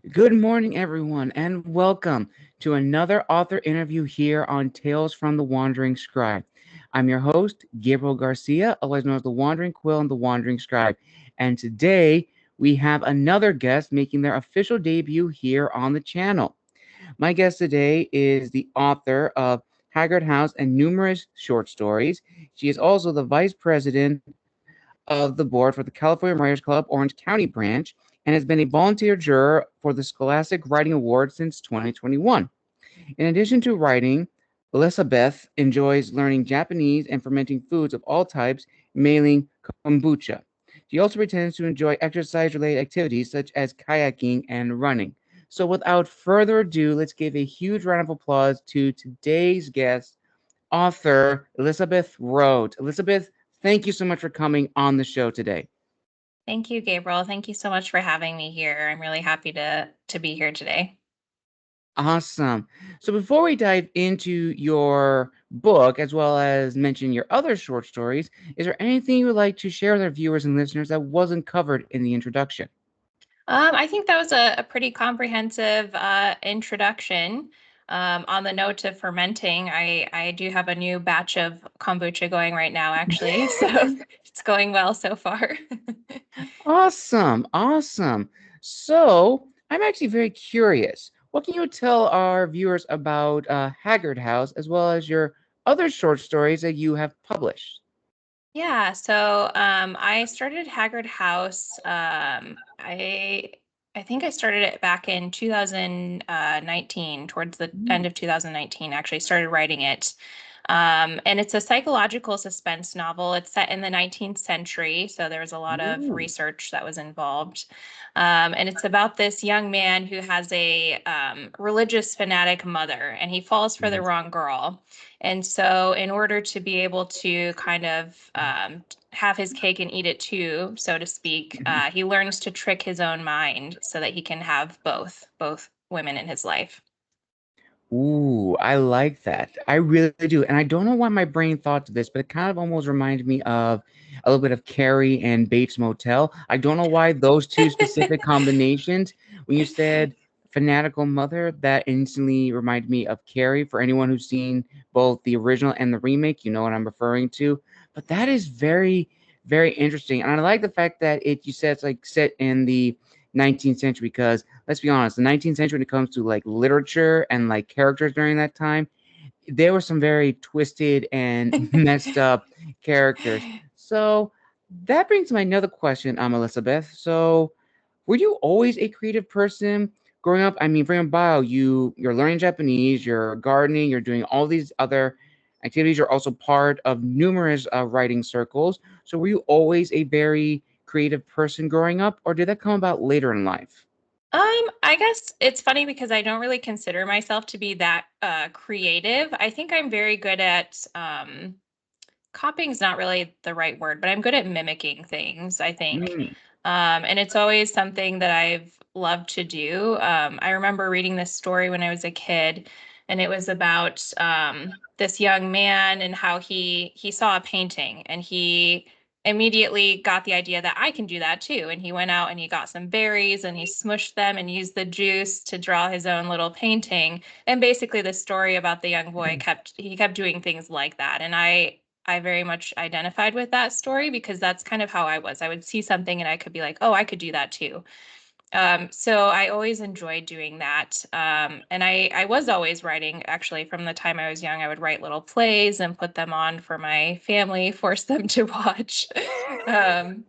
Good morning, everyone, and welcome to another author interview here on Tales from the Wandering Scribe. I'm your host, Gabriel Garcia, otherwise known as the Wandering Quill and the Wandering Scribe. And today we have another guest making their official debut here on the channel. My guest today is the author of Haggard House and numerous short stories. She is also the vice president of the board for the California Writers Club Orange County branch and has been a volunteer juror for the Scholastic Writing Awards since 2021. In addition to writing, Elisabeth enjoys learning Japanese and fermenting foods of all types, mainly kombucha. She also pretends to enjoy exercise related activities such as kayaking and running. So, without further ado, let's give a huge round of applause to today's guest, author Elisabeth Rhoads. Elisabeth, thank you so much for coming on the show today. Thank you, Gabriel. Thank you so much for having me here. I'm really happy to be here today. Awesome. So before we dive into your book, as well as mention your other short stories, is there anything you would like to share with our viewers and listeners that wasn't covered in the introduction? I think that was a pretty comprehensive introduction. On the note of fermenting, I do have a new batch of kombucha going right now, actually. So it's going well so far. Awesome. Awesome. So I'm actually very curious. What can you tell our viewers about Haggard House, as well as your other short stories that you have published? Yeah, so I started Haggard House. I think I started it back in 2019, towards the end of 2019, actually started writing it. And it's a psychological suspense novel. It's set in the 19th century, so there was a lot of Ooh. research that was involved. And it's about this young man who has a religious fanatic mother, and he falls for the Yes. wrong girl. And so, in order to be able to kind of have his cake and eat it too, so to speak, he learns to trick his own mind so that he can have both women in his life. Ooh, I like that. I really do. And I don't know why my brain thought to this, but it kind of almost reminded me of a little bit of Carrie and Bates Motel. I don't know why those two specific combinations, when you said fanatical mother, that instantly reminded me of Carrie. For anyone who's seen both the original and the remake, you know what I'm referring to. But that is very, very interesting. And I like the fact that you said it's like set in the 19th century because let's be honest, the 19th century when it comes to like literature and like characters during that time, there were some very twisted and messed up characters. So that brings my another question, Elizabeth. So were you always a creative person growing up? I mean, from your bio, you're learning Japanese, you're gardening, you're doing all these other activities. You're also part of numerous writing circles. So were you always a very creative person growing up, or did that come about later in life? I guess it's funny because I don't really consider myself to be that creative. I think I'm very good at copying is not really the right word, but I'm good at mimicking things, I think. Mm. And it's always something that I've loved to do. I remember reading this story when I was a kid, and it was about this young man and how he saw a painting and he immediately got the idea that I can do that too. And he went out and he got some berries and he smushed them and used the juice to draw his own little painting. And basically the story about the young boy kept doing things like that. And I very much identified with that story because that's kind of how I was. I would see something and I could be like, oh, I could do that too. So I always enjoyed doing that. And I was always writing, actually, from the time I was young. I would write little plays and put them on for my family, force them to watch. um,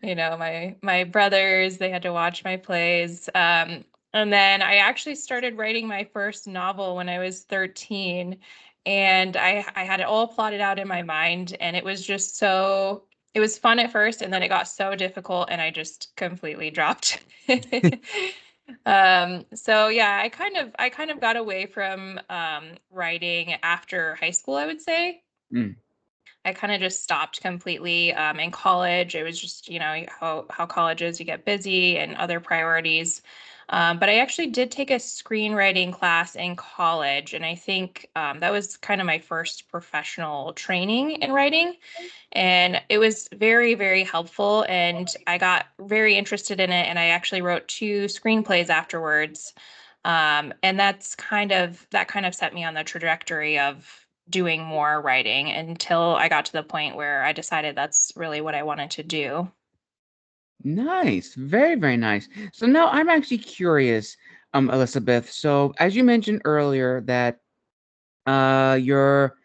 my brothers, they had to watch my plays. And then I actually started writing my first novel when I was 13. And I had it all plotted out in my mind. And it was just so it was fun at first, and then it got so difficult, and I just completely dropped. So yeah, I kind of got away from writing after high school, I would say. Mm. I kind of just stopped completely in college. It was just, how college is, you get busy and other priorities. But I actually did take a screenwriting class in college, and I think that was kind of my first professional training in writing. And it was very, very helpful. And I got very interested in it. And I actually wrote 2 screenplays afterwards. And that kind of set me on the trajectory of doing more writing until I got to the point where I decided that's really what I wanted to do. Nice. Very, very nice. So now I'm actually curious, Elizabeth. So as you mentioned earlier that your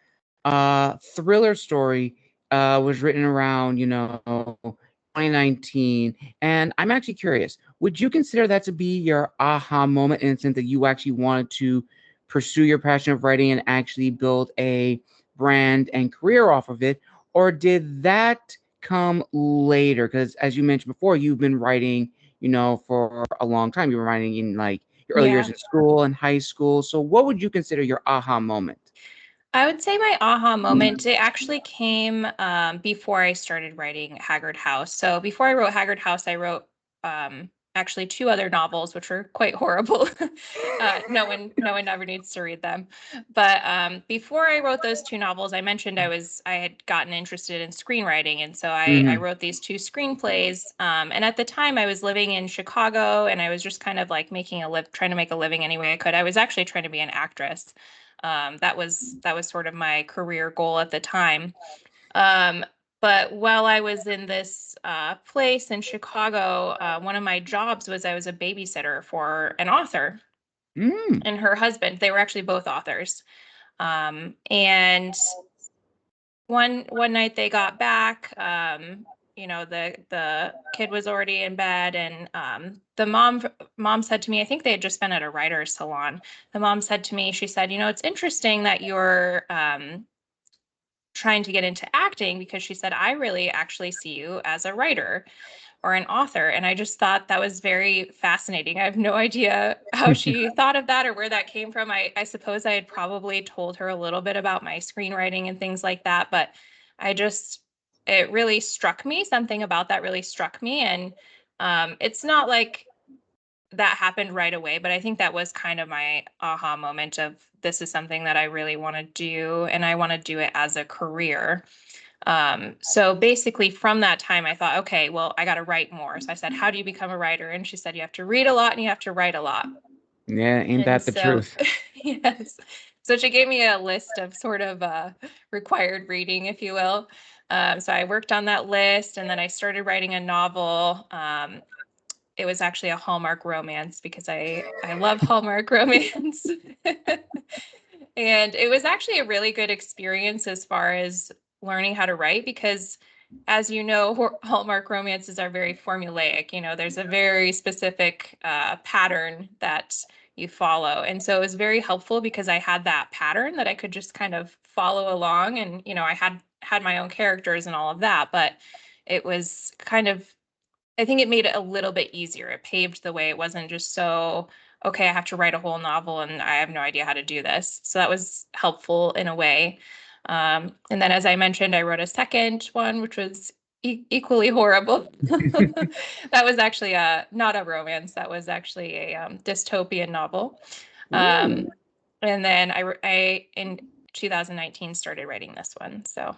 thriller story was written around, 2019. And I'm actually curious, would you consider that to be your aha moment in the sense that you actually wanted to pursue your passion of writing and actually build a brand and career off of it? Or did that come later? Because as you mentioned before, you've been writing, for a long time. You were writing in like your early years Yeah. in school and high school. So what would you consider your aha moment? I would say my aha moment, it actually came before I started writing Haggard House. So before I wrote Haggard House, I wrote actually 2 other novels, which were quite horrible. No one ever needs to read them. But before I wrote those 2 novels, I mentioned I had gotten interested in screenwriting, and so I Hmm. wrote these 2 screenplays. And at the time, I was living in Chicago, and I was just kind of like trying to make a living any way I could. I was actually trying to be an actress. That was sort of my career goal at the time. Um, but while I was in this place in Chicago, one of my jobs was I was a babysitter for an author Mm. and her husband. They were actually both authors. And one night they got back. The kid was already in bed, and the mom said to me, I think they had just been at a writer's salon. The mom said to me, she said, it's interesting that you're trying to get into acting, because she said, I really actually see you as a writer or an author. And I just thought that was very fascinating. I have no idea how she thought of that or where that came from. I suppose I had probably told her a little bit about my screenwriting and things like that, but I just, it really struck me. Something about that really struck me. And it's not like that happened right away, but I think that was kind of my aha moment of this is something that I really want to do, and I want to do it as a career. So basically from that time, I thought, okay, well, I got to write more. So I said, how do you become a writer? And she said, you have to read a lot and you have to write a lot. Yeah, ain't And that the so, truth? yes. So she gave me a list of sort of required reading, if you will. So I worked on that list, and then I started writing a novel. It was actually a Hallmark romance because I love Hallmark romance. And it was actually a really good experience as far as learning how to write, because as you know, Hallmark romances are very formulaic. There's a very specific pattern that you follow. And so it was very helpful because I had that pattern that I could just kind of follow along. And, I had my own characters and all of that, but it was kind of, I think it made it a little bit easier. It paved the way. It wasn't just so, okay, I have to write a whole novel and I have no idea how to do this. So that was helpful in a way. And then, as I mentioned, I wrote a second one, which was equally horrible. That was actually not a romance. That was actually a dystopian novel. Um, Ooh, and then I in 2019 started writing this one. So.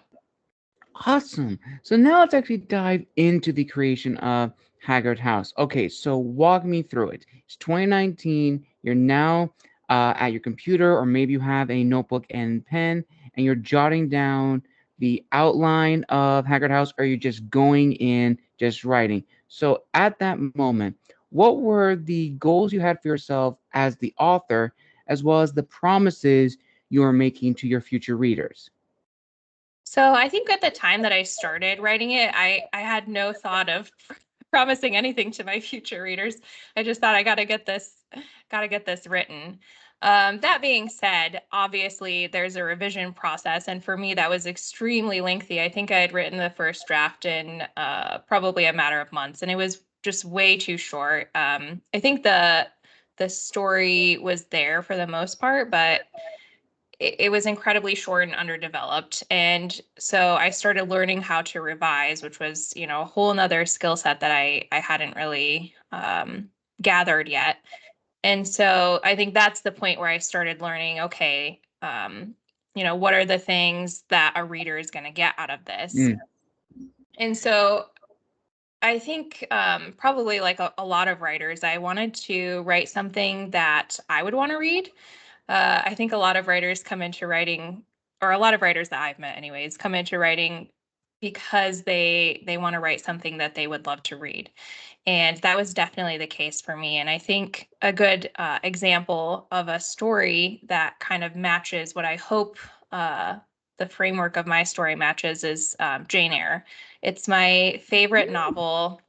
awesome. So now let's actually dive into the creation of Haggard House. Okay, so walk me through it. It's 2019. You're now at your computer, or maybe you have a notebook and pen, and you're jotting down the outline of Haggard House, or you're just going in, just writing. So at that moment, what were the goals you had for yourself as the author, as well as the promises you are making to your future readers? So I think at the time that I started writing it, I had no thought of promising anything to my future readers. I just thought I got to get this written. That being said, obviously there's a revision process, and for me that was extremely lengthy. I think I had written the first draft in probably a matter of months, and it was just way too short. I think the story was there for the most part, but it was incredibly short and underdeveloped. And so I started learning how to revise, which was, a whole nother skill set that I hadn't really gathered yet. And so I think that's the point where I started learning, okay, what are the things that a reader is going to get out of this? And so I think probably like a lot of writers, I wanted to write something that I would want to read. I think a lot of writers come into writing, or a lot of writers that I've met anyways, come into writing because they want to write something that they would love to read. And that was definitely the case for me. And I think a good example of a story that kind of matches what I hope the framework of my story matches is Jane Eyre. It's my favorite novel.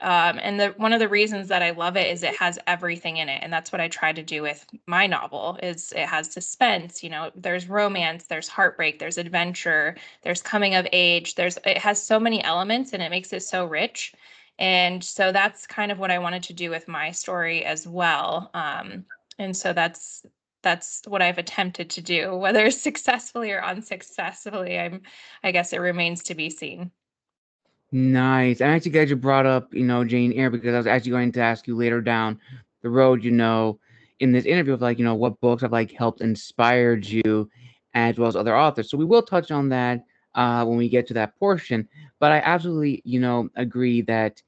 And one of the reasons that I love it is it has everything in it. And that's what I try to do with my novel is it has suspense, there's romance, there's heartbreak, there's adventure, there's coming of age, it has so many elements and it makes it so rich. And so that's kind of what I wanted to do with my story as well. And so that's what I've attempted to do, whether successfully or unsuccessfully. I guess it remains to be seen. Nice. I'm actually glad you brought up, Jane Eyre, because I was actually going to ask you later down the road, in this interview of like, what books have like helped inspired you as well as other authors. So we will touch on that when we get to that portion. But I absolutely, agree that,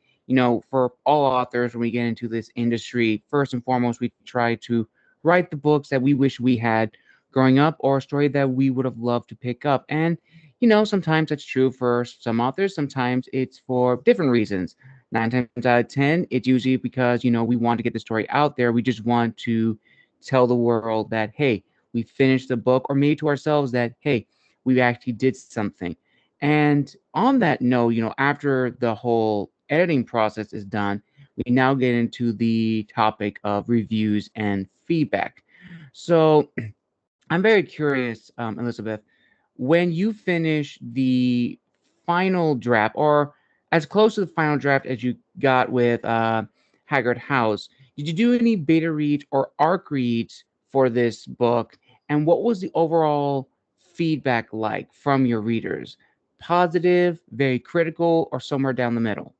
for all authors, when we get into this industry, first and foremost, we try to write the books that we wish we had growing up or a story that we would have loved to pick up. And sometimes that's true for some authors. Sometimes it's for different reasons. 9 times out of 10, it's usually because, we want to get the story out there. We just want to tell the world that, hey, we finished the book, or maybe to ourselves that, hey, we actually did something. And on that note, after the whole editing process is done, we now get into the topic of reviews and feedback. So I'm very curious, Elisabeth, when you finish the final draft, or as close to the final draft as you got with Haggard House, did you do any beta reads or arc reads for this book? And what was the overall feedback like from your readers? Positive, very critical, or somewhere down the middle?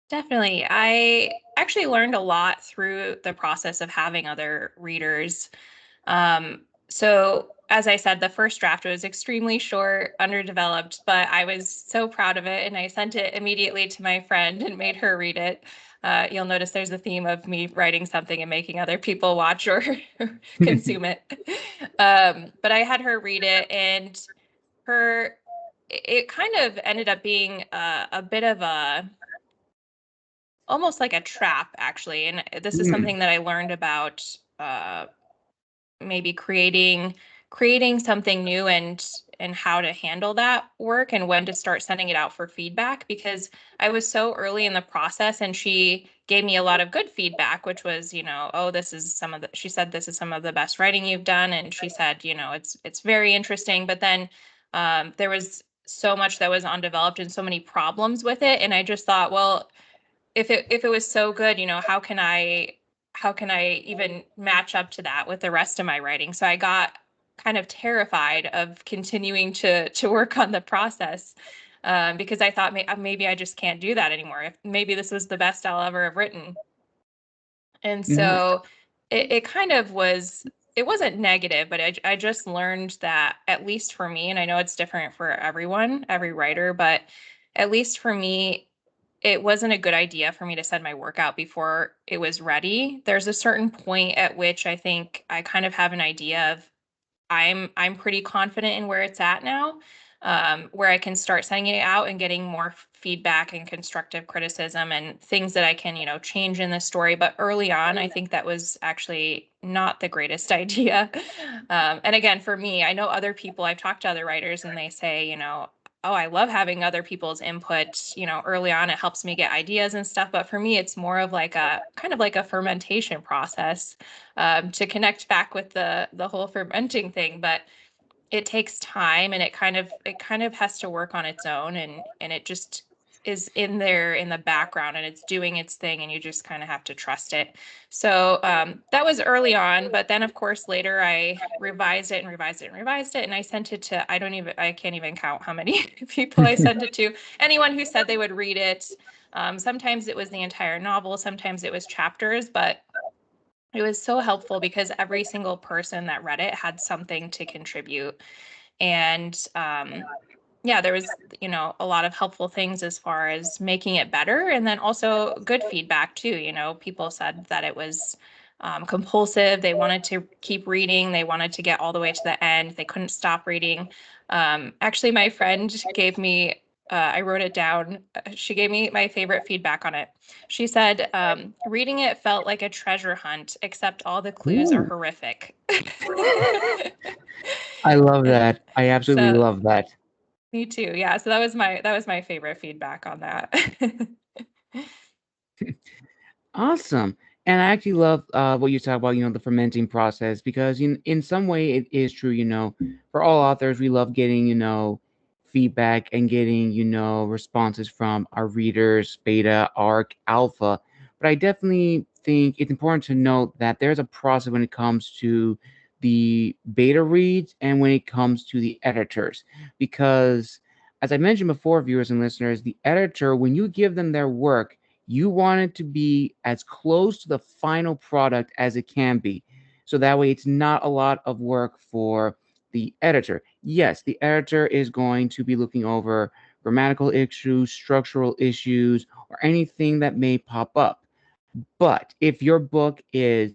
Definitely. I actually learned a lot through the process of having other readers. So as I said, the first draft was extremely short, underdeveloped, but I was so proud of it. And I sent it immediately to my friend and made her read it. You'll notice there's a theme of me writing something and making other people watch or consume it. But I had her read it, and her, it kind of ended up being a bit of almost like a trap, actually. And this is something that I learned about maybe creating something new and how to handle that work and when to start sending it out for feedback, because I was so early in the process and she gave me a lot of good feedback, which was, oh, she said this is some of the best writing you've done, and she said, it's very interesting, but then there was so much that was undeveloped and so many problems with it, and I just thought, well, if it was so good, how can I even match up to that with the rest of my writing? So I got kind of terrified of continuing to work on the process, because I thought maybe I just can't do that anymore. If maybe this was the best I'll ever have written. And No. so it kind of was, it wasn't negative, but I just learned that, at least for me, and I know it's different for everyone, every writer, but at least for me, it wasn't a good idea for me to send my work out before it was ready. There's a certain point at which I think I kind of have an idea of I'm pretty confident in where it's at now, where I can start sending it out and getting more feedback and constructive criticism and things that I can, change in the story. But early on, I think that was actually not the greatest idea. And again, for me, I know other people, I've talked to other writers and they say, oh, I love having other people's input, early on. It helps me get ideas and stuff. But for me, it's more of like a kind of like a fermentation process, to connect back with the whole fermenting thing. But it takes time, and it kind of has to work on its own, and it just is in there in the background and it's doing its thing, and you just kind of have to trust it. So that was early on, but then of course later I revised it and revised it and revised it, and I sent it to, I can't even count how many people I sent it to. Anyone who said they would read it, Sometimes it was the entire novel, sometimes it was chapters, but it was so helpful because every single person that read it had something to contribute. And yeah, there was, a lot of helpful things as far as making it better. And then also good feedback too. People said that it was compulsive. They wanted to keep reading. They wanted to get all the way to the end. They couldn't stop reading. Actually, my friend gave me, I wrote it down. She gave me my favorite feedback on it. She said, reading it felt like a treasure hunt, except all the clues are Ooh, horrific. I love that. I absolutely So love that. me too. Yeah. So that was my favorite feedback on that. Awesome. And I actually love what you talk about, the fermenting process, because in some way it is true, for all authors, we love getting, feedback and getting, responses from our readers, beta, arc, alpha. But I definitely think it's important to note that there's a process when it comes to the beta reads and when it comes to the editors. Because as I mentioned before, viewers and listeners, the editor, when you give them their work, you want it to be as close to the final product as it can be. So that way it's not a lot of work for the editor. Yes, the editor is going to be looking over grammatical issues, structural issues, or anything that may pop up. But if your book is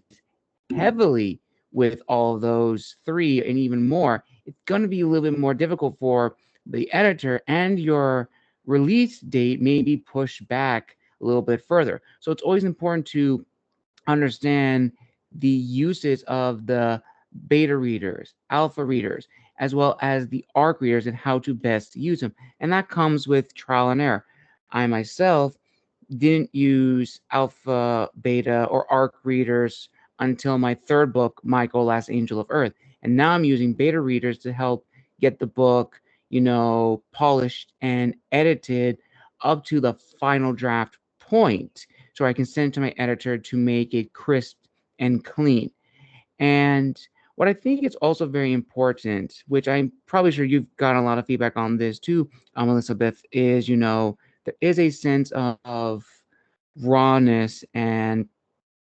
heavily with all of those three and even more, it's going to be a little bit more difficult for the editor, and your release date may be pushed back a little bit further. So it's always important to understand the uses of the beta readers, alpha readers, as well as the ARC readers and how to best use them. And that comes with trial and error. I myself didn't use alpha, beta, or ARC readers until my third book, Michael, Last Angel of Earth. And now I'm using beta readers to help get the book, polished and edited up to the final draft point so I can send it to my editor to make it crisp and clean. And what I think is also very important, which I'm probably sure you've gotten a lot of feedback on this too, Elizabeth, is, there is a sense of rawness and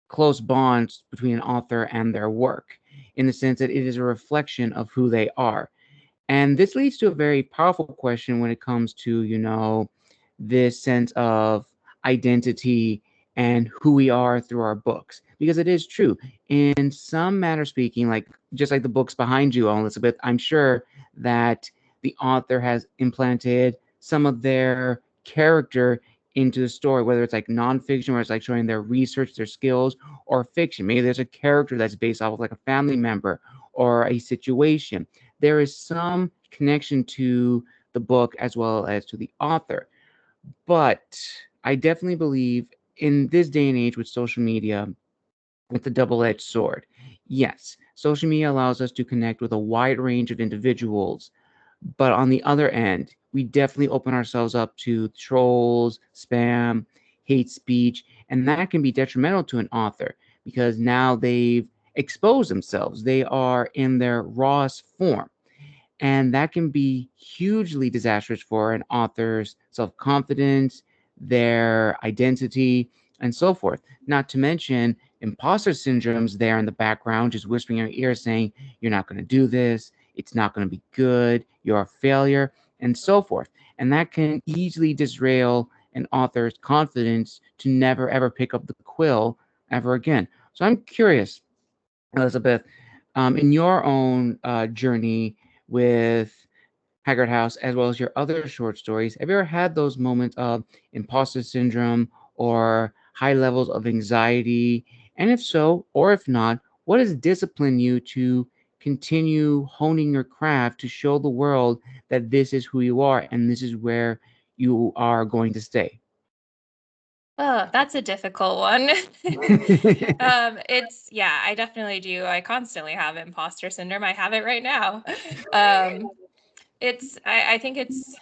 close bonds between an author and their work, in the sense that it is a reflection of who they are. And this leads to a very powerful question when it comes to, this sense of identity and who we are through our books. Because it is true. In some manner speaking, like just like the books behind you, Elizabeth, I'm sure that the author has implanted some of their character into the story, whether it's like nonfiction, where it's like showing their research, their skills, or fiction. Maybe there's a character that's based off of like a family member or a situation. There is some connection to the book as well as to the author. But I definitely believe in this day and age with social media, it's a double edged sword. Yes, social media allows us to connect with a wide range of individuals, but on the other end, we definitely open ourselves up to trolls, spam, hate speech, and that can be detrimental to an author because now they've exposed themselves. They are in their rawest form. And that can be hugely disastrous for an author's self confidence, their identity, and so forth. Not to mention imposter syndrome's there in the background, just whispering in your ear saying, you're not going to do this, it's not going to be good, you're a failure, and so forth. And that can easily disrail an author's confidence to never ever pick up the quill ever again. So I'm curious, Elizabeth, in your own journey with Haggard House, as well as your other short stories, have you ever had those moments of imposter syndrome or high levels of anxiety? And if so, or if not, what has disciplined you to continue honing your craft to show the world that this is who you are and this is where you are going to stay? Oh, that's a difficult one. Yeah, I definitely do. I constantly have imposter syndrome. I have it right now. Um, I think it's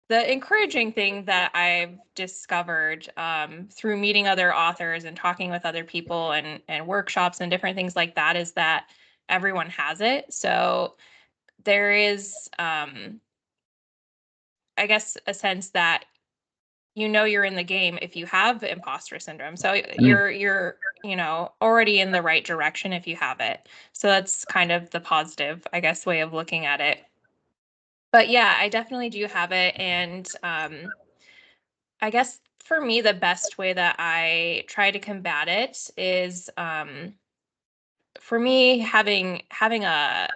the encouraging thing that I've discovered through meeting other authors and talking with other people and workshops and different things like that is that everyone has it. So there is, I guess, a sense that you're in the game if you have imposter syndrome. So you're already in the right direction if you have it. So that's kind of the positive, I guess, way of looking at it. But yeah, I definitely do have it. And I guess for me, the best way that I try to combat it is for me having a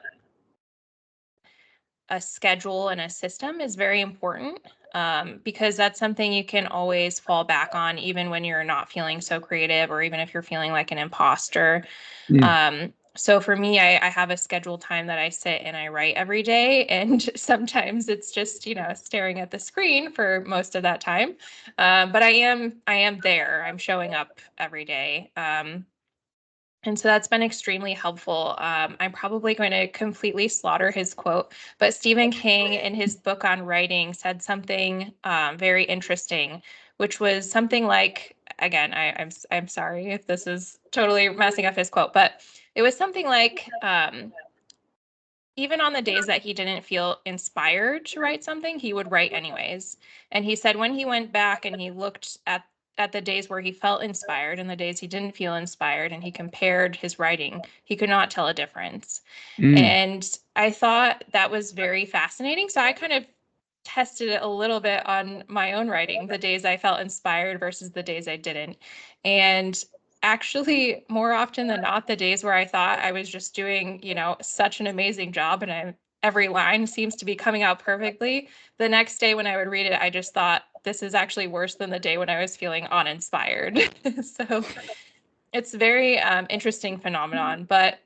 schedule and a system is very important, because that's something you can always fall back on, even when you're not feeling so creative, or even if you're feeling like an imposter. Mm. So for me, I have a scheduled time that I sit and I write every day. And sometimes it's just, staring at the screen for most of that time. But I am there. I'm showing up every day. And so that's been extremely helpful. I'm probably going to completely slaughter his quote, but Stephen King in his book on writing said something very interesting, which was something like, again, I'm sorry if this is totally messing up his quote, but it was something like, even on the days that he didn't feel inspired to write something, he would write anyways. And he said when he went back and he looked at the days where he felt inspired and the days he didn't feel inspired, and he compared his writing, he could not tell a difference. Mm. And I thought that was very fascinating. So I kind of tested it a little bit on my own writing, the days I felt inspired versus the days I didn't. And actually, more often than not, the days where I thought I was just doing, such an amazing job and every line seems to be coming out perfectly, the next day when I would read it, I just thought this is actually worse than the day when I was feeling uninspired. So it's very interesting phenomenon, but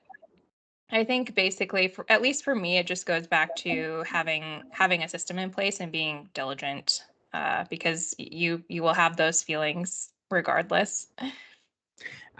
I think basically, at least for me, it just goes back to having a system in place and being diligent, because you will have those feelings regardless.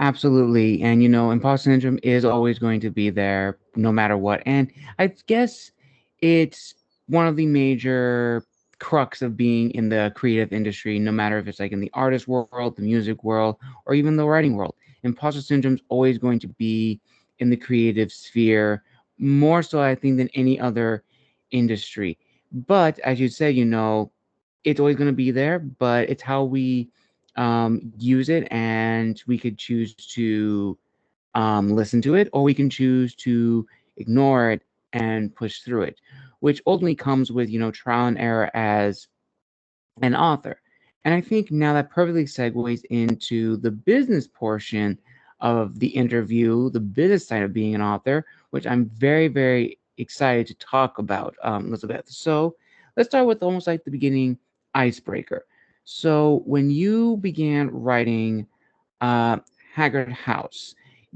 Absolutely. And, imposter syndrome is always going to be there no matter what. And I guess it's one of the major crux of being in the creative industry, no matter if it's like in the artist world, the music world, or even the writing world. Imposter syndrome is always going to be in the creative sphere, more so, I think, than any other industry. But as you said, it's always going to be there, but it's how we use it, and we could choose to listen to it, or we can choose to ignore it and push through it, which ultimately comes with trial and error as an author. And I think now that perfectly segues into the business portion of the interview, the business side of being an author, which I'm very, very excited to talk about, Elizabeth. So let's start with almost like the beginning icebreaker. So when you began writing uh, Haggard House,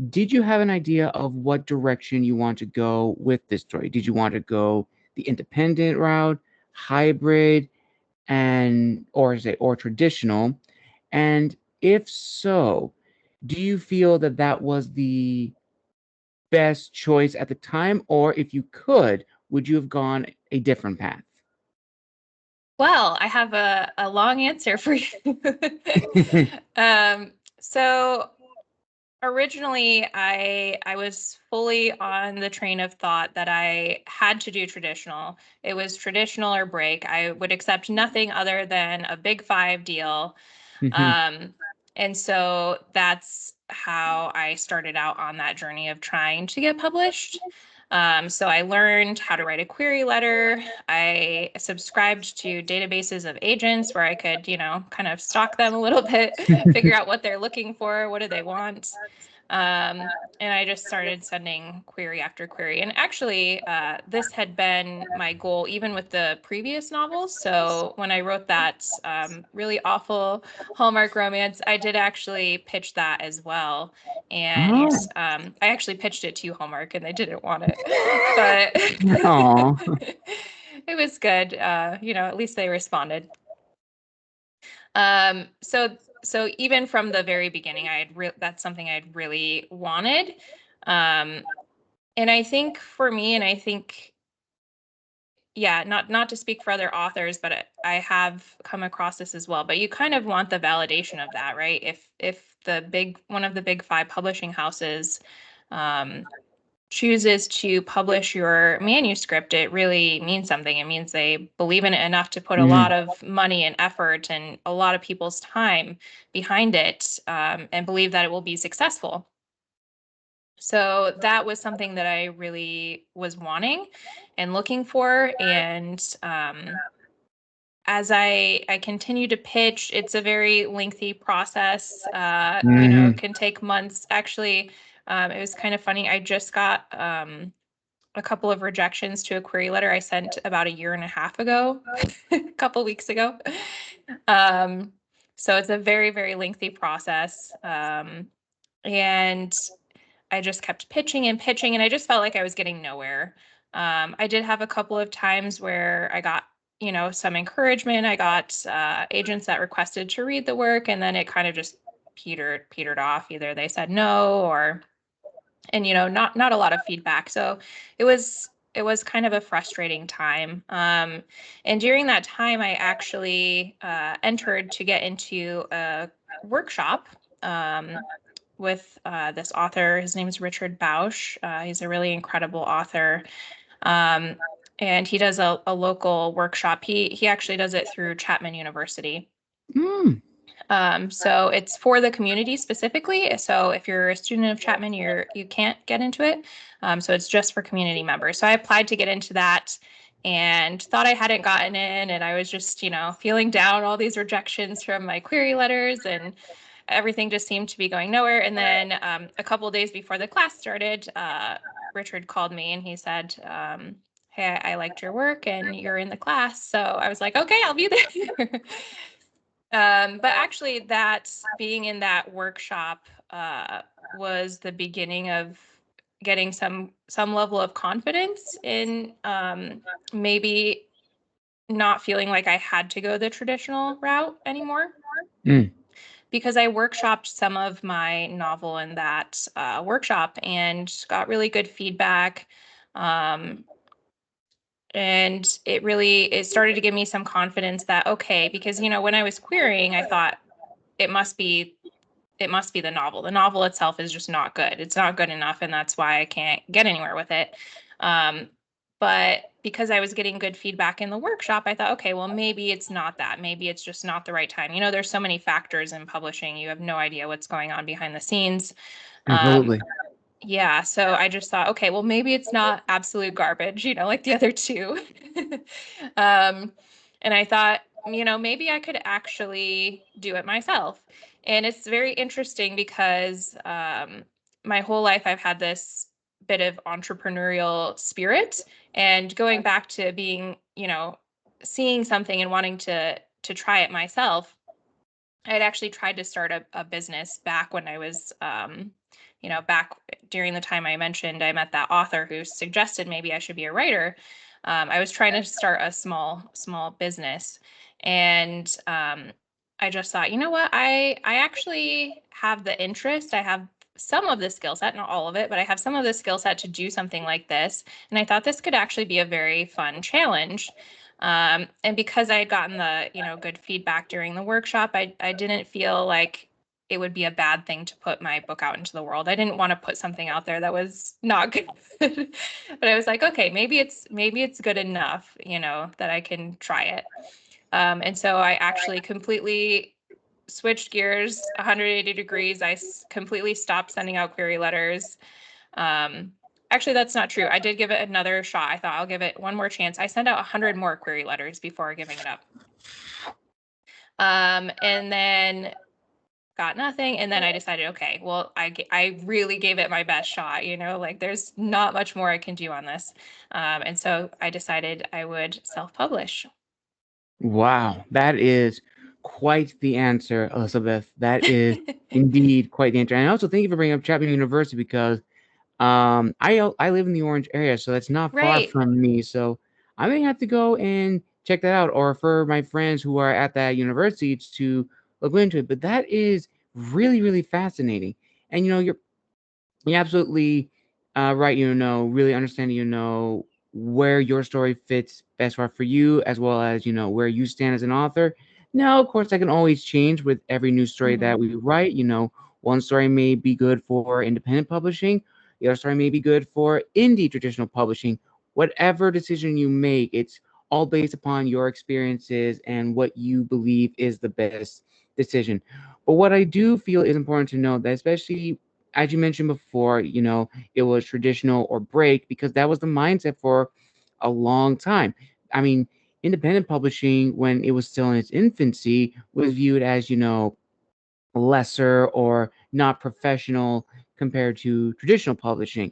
did you have an idea of what direction you want to go with this story? Did you want to go the independent route, hybrid, or traditional? And if so, do you feel that that was the best choice at the time, or if you could, would you have gone a different path? Well, I have a long answer for you. um, so originally I was fully on the train of thought that I had to do traditional. It was traditional or break. I would accept nothing other than a big five deal. Um, and so that's how I started out on that journey of trying to get published. So I learned how to write a query letter. I subscribed to databases of agents where I could, kind of stalk them a little bit, figure out what they're looking for, what do they want. And I just started sending query after query. And actually, this had been my goal even with the previous novels. So when I wrote that really awful Hallmark romance, I did actually pitch that as well. And Oh, I actually pitched it to Hallmark and they didn't want it. But oh, it was good. At least they responded. So even from the very beginning, that's something I'd really wanted. Um, and I think for me, and I think, yeah, not to speak for other authors, but I have come across this as well. But you kind of want the validation of that, right? If one of the big five publishing houses um, chooses to publish your manuscript, it really means something. It means they believe in it enough to put a lot Hmm. of money and effort and a lot of people's time behind it, and believe that it will be successful. So that was something that I really was wanting and looking for. And as I continue to pitch, it's a very lengthy process. Hmm. It can take months. Actually, it was kind of funny. I just got a couple of rejections to a query letter I sent about a year and a half ago, a couple weeks ago. Um, so it's a very, very lengthy process. And I just kept pitching and pitching, and I just felt like I was getting nowhere. I did have a couple of times where I got, some encouragement. I got agents that requested to read the work, and then it kind of just petered off. Either they said no, or and not a lot of feedback. So it was kind of a frustrating time. And during that time, I actually entered to get into a workshop. With this author. His name is Richard Bausch. He's a really incredible author. Um, and he does a local workshop. He actually does it through Chapman University. Mm. So it's for the community specifically. So if you're a student of Chapman, you can't get into it. So it's just for community members. So I applied to get into that and thought I hadn't gotten in, and I was just, feeling down, all these rejections from my query letters, and everything just seemed to be going nowhere. And then a couple of days before the class started, Richard called me and he said, "Hey, I liked your work and you're in the class." So I was like, "Okay, I'll be there." But actually, that being in that workshop was the beginning of getting some level of confidence in maybe not feeling like I had to go the traditional route anymore, Mm. because I workshopped some of my novel in that workshop and got really good feedback. Um, and it started to give me some confidence that, okay, because when I was querying, I thought it must be the novel. The novel itself is just not good. It's not good enough, and that's why I can't get anywhere with it. Um, but because I was getting good feedback in the workshop, I thought, okay, well, maybe it's not that. Maybe it's just not the right time. There's so many factors in publishing. You have no idea what's going on behind the scenes. Um, Absolutely. yeah, so I just thought, okay, well, maybe it's not absolute garbage, like the other two. um, and I thought, maybe I could actually do it myself. And it's very interesting because my whole life I've had this bit of entrepreneurial spirit, and going back to being, seeing something and wanting to try it myself. I had actually tried to start a business back when I was, back during the time I mentioned I met that author who suggested maybe I should be a writer. I was trying to start a small business, and I just thought, you know what, I actually have the interest. I have some of the skill set, not all of it, but I have some of the skill set to do something like this, and I thought this could actually be a very fun challenge. And because I had gotten the, good feedback during the workshop, I didn't feel like it would be a bad thing to put my book out into the world. I didn't want to put something out there that was not good. But I was like, okay, maybe it's good enough, that I can try it. And so I actually completely switched gears 180 degrees. I completely stopped sending out query letters. Um, Actually, that's not true. I did give it another shot. I thought I'll give it one more chance. I sent out 100 more query letters before giving it up. And then got nothing. And then I decided, okay, well, I really gave it my best shot, like there's not much more I can do on this. And so I decided I would self-publish. Wow, that is quite the answer, Elizabeth. That is indeed quite the answer. And I also thank you for bringing up Chapman University because I live in the Orange area, so that's not far Right. from me. So I may have to go and check that out, or for my friends who are at that university to look into it. But that is really, really fascinating. And you're absolutely right. Really understanding, where your story fits best for you, as well as where you stand as an author. Now, of course, that can always change with every new story Hmm. that we write. One story may be good for independent publishing. The other story may be good for indie traditional publishing. Whatever decision you make, it's all based upon your experiences and what you believe is the best decision. But what I do feel is important to note that, especially as you mentioned before, it was traditional or break because that was the mindset for a long time. I mean, independent publishing, when it was still in its infancy, was viewed as, lesser or not professional compared to traditional publishing.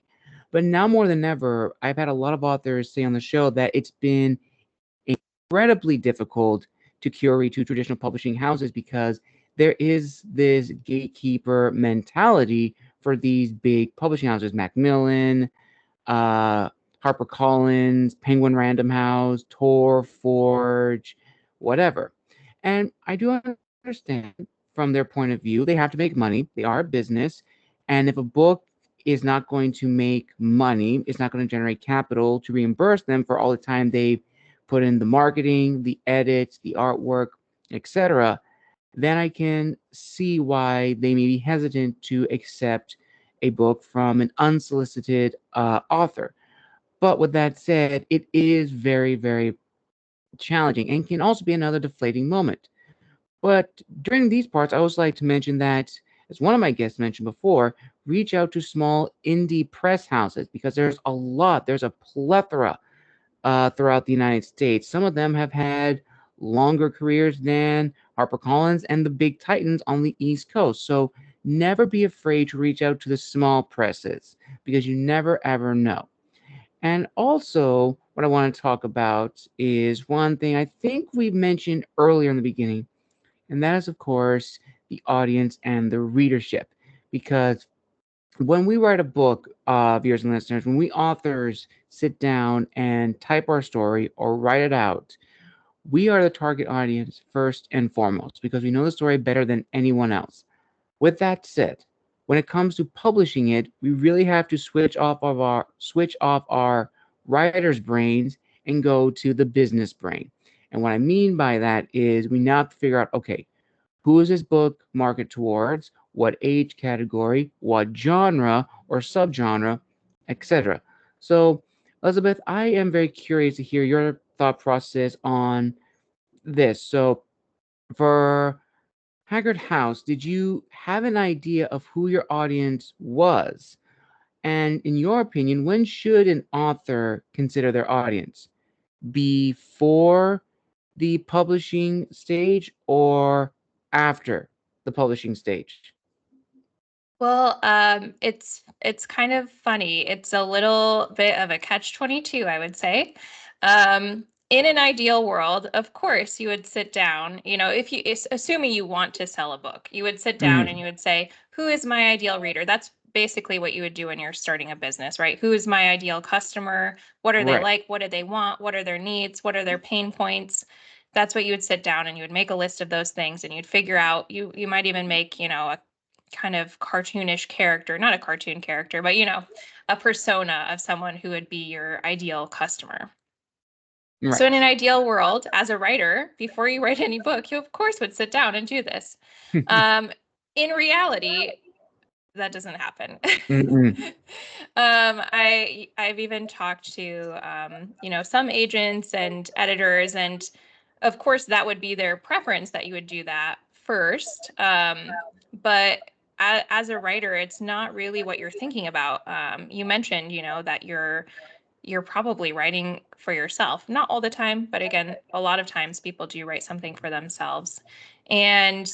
But now more than ever, I've had a lot of authors say on the show that it's been incredibly difficult to curate to traditional publishing houses because there is this gatekeeper mentality for these big publishing houses, Macmillan, uh, HarperCollins, Penguin Random House, Tor, Forge, whatever. And I do understand from their point of view, they have to make money. They are a business. And if a book is not going to make money, it's not going to generate capital to reimburse them for all the time they've put in the marketing, the edits, the artwork, etc., then I can see why they may be hesitant to accept a book from an unsolicited author. But with that said, it is very, very challenging and can also be another deflating moment. But during these parts, I always like to mention that, as one of my guests mentioned before, reach out to small indie press houses because there's a plethora throughout the United States. Some of them have had longer careers than HarperCollins and the big titans on the East Coast. So never be afraid to reach out to the small presses because you never ever know. And also, what I want to talk about is one thing I think we mentioned earlier in the beginning, and that is, of course, the audience and the readership. Because when we write a book, viewers and listeners, when we authors sit down and type our story or write it out, we are the target audience first and foremost because we know the story better than anyone else. With that said, when it comes to publishing it, we really have to switch off our writer's brains and go to the business brain. And what I mean by that is we now have to figure out, okay, who is this book marketed towards? What age category? What genre or subgenre, etc. So, Elizabeth, I am very curious to hear your thought process on this. So, for Haggard House, did you have an idea of who your audience was? And in your opinion, when should an author consider their audience? Before the publishing stage or after the publishing stage? Well, it's kind of funny. It's a little bit of a catch-22, I would say. In an ideal world, of course, you would sit down, if assuming you want to sell a book, you would sit down and Mm, you would say, who is my ideal reader? That's basically what you would do when you're starting a business, right? Who is my ideal customer? What are they right. like? What do they want? What are their needs? What are their pain points? That's what you would sit down and you would make a list of those things and you'd figure out, you might even make, a kind of cartoonish character, not a cartoon character, but a persona of someone who would be your ideal customer. So in Right. an ideal world, as a writer, before you write any book, you of course would sit down and do this. Um, in reality, that doesn't happen. Mm-mm. I've even talked to some agents and editors, and of course that would be their preference that you would do that first. But as a writer, it's not really what you're thinking about. You mentioned, that you're probably writing for yourself. Not all the time, but again, a lot of times people do write something for themselves. And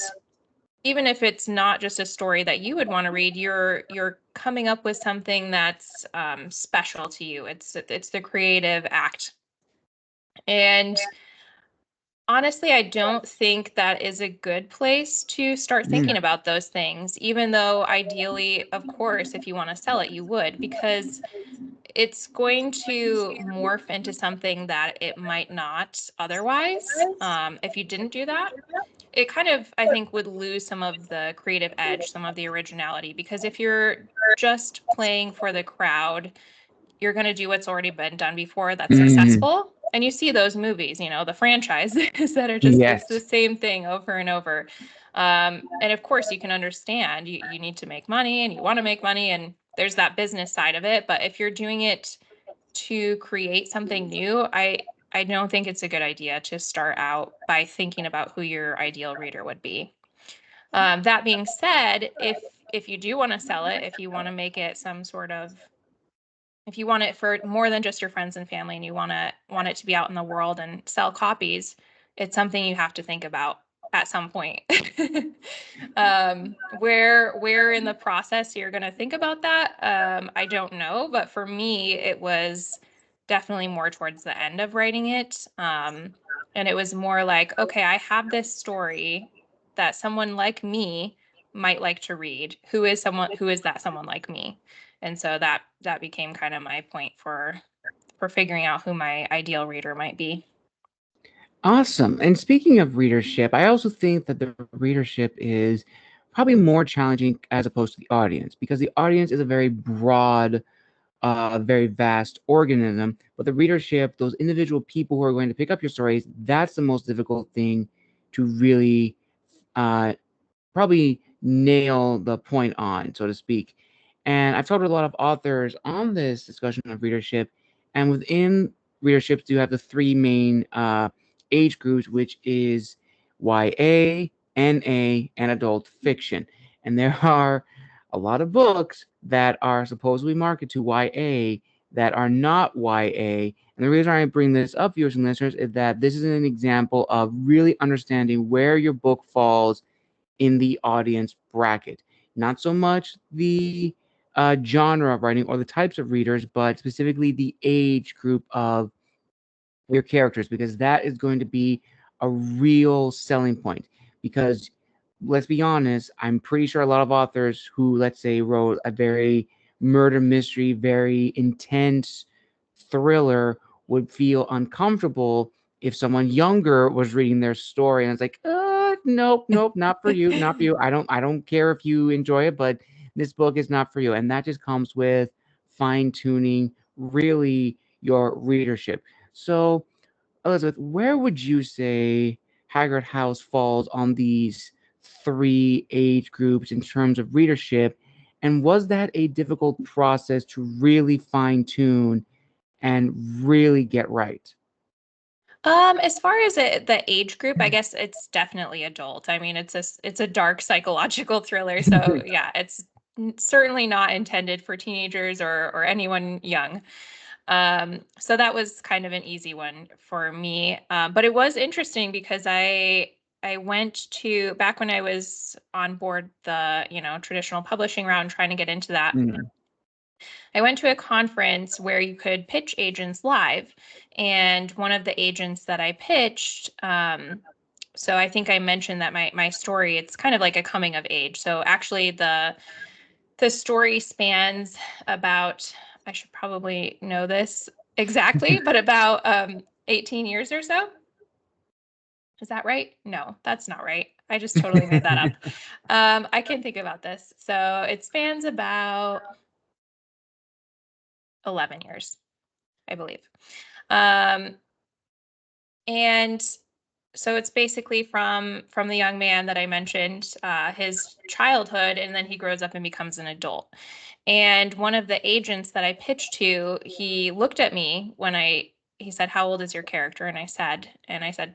even if it's not just a story that you would want to read, you're coming up with something that's special to you. It's the creative act. And honestly, I don't think that is a good place to start Mm, thinking about those things, even though ideally, of course, if you want to sell it, you would, because it's going to morph into something that it might not otherwise, if you didn't do that. It kind of, I think, would lose some of the creative edge, some of the originality, because if you're just playing for the crowd, you're going to do what's already been done before that's mm, successful. And you see those movies, the franchises that are just, it's the yes. same thing over and over. And of course, you can understand you need to make money and you want to make money. And there's that business side of it. But if you're doing it to create something new, I don't think it's a good idea to start out by thinking about who your ideal reader would be. That being said, if you do want to sell it, if you want to make it some sort of, if you want it for more than just your friends and family, and you want it to be out in the world and sell copies, it's something you have to think about at some point. Where in the process you're going to think about that, I don't know. But for me, it was definitely more towards the end of writing it. And it was more like, okay, I have this story that someone like me might like to read. Who is that someone like me? And so that became kind of my point for figuring out who my ideal reader might be. Awesome. And speaking of readership, I also think that the readership is probably more challenging as opposed to the audience, because the audience is a very broad, very vast organism. But the readership, those individual people who are going to pick up your stories, that's the most difficult thing to really uh, probably nail the point on, so to speak. And I've talked to a lot of authors on this discussion of readership, and within readerships, you have the three main age groups, which is YA, NA, and adult fiction. And there are a lot of books that are supposedly marketed to YA that are not YA. And the reason I bring this up, viewers and listeners, is that this is an example of really understanding where your book falls in the audience bracket. Not so much the genre of writing or the types of readers, but specifically the age group of your characters, because that is going to be a real selling point. Because let's be honest, I'm pretty sure a lot of authors who, let's say, wrote a very murder mystery, very intense thriller would feel uncomfortable if someone younger was reading their story and it's like, nope, nope, not for you, not for you. I don't care if you enjoy it, but this book is not for you. And that just comes with fine tuning really your readership. So, Elizabeth, where would you say Haggard House falls on these three age groups in terms of readership? And was that a difficult process to really fine tune and really get right? As far as the age group, I guess it's definitely adult. I mean, it's a dark psychological thriller, so yeah, it's certainly not intended for teenagers or anyone young. So that was kind of an easy one for me. But it was interesting because I went to, back when I was on board the, traditional publishing route and trying to get into that. Mm. I went to a conference where you could pitch agents live, and one of the agents that I pitched, so I think I mentioned that my story, it's kind of like a coming of age. So actually the story spans about, I should probably know this exactly, but about 18 years or so. Is that right? No, that's not right. I just totally made that up. I can think about this. So it spans about 11 years, I believe. Um, and so it's basically from the young man that I mentioned, his childhood, and then he grows up and becomes an adult. And one of the agents that I pitched to, he looked at me when he said, "How old is your character?" And I said,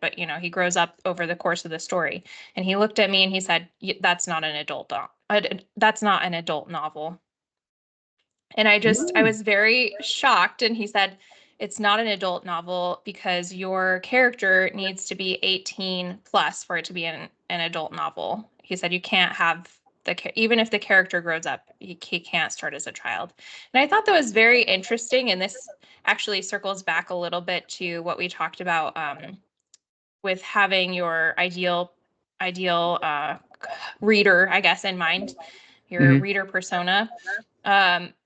"But he grows up over the course of the story." And he looked at me and he said, "That's not an adult that's not an adult novel." And I Mm. was very shocked. And he said, "It's not an adult novel because your character needs to be 18 plus for it to be an adult novel." He said, "You can't have even if the character grows up, he can't start as a child." And I thought that was very interesting. And this actually circles back a little bit to what we talked about, with having your ideal reader, I guess, in mind, your Mhm. reader persona.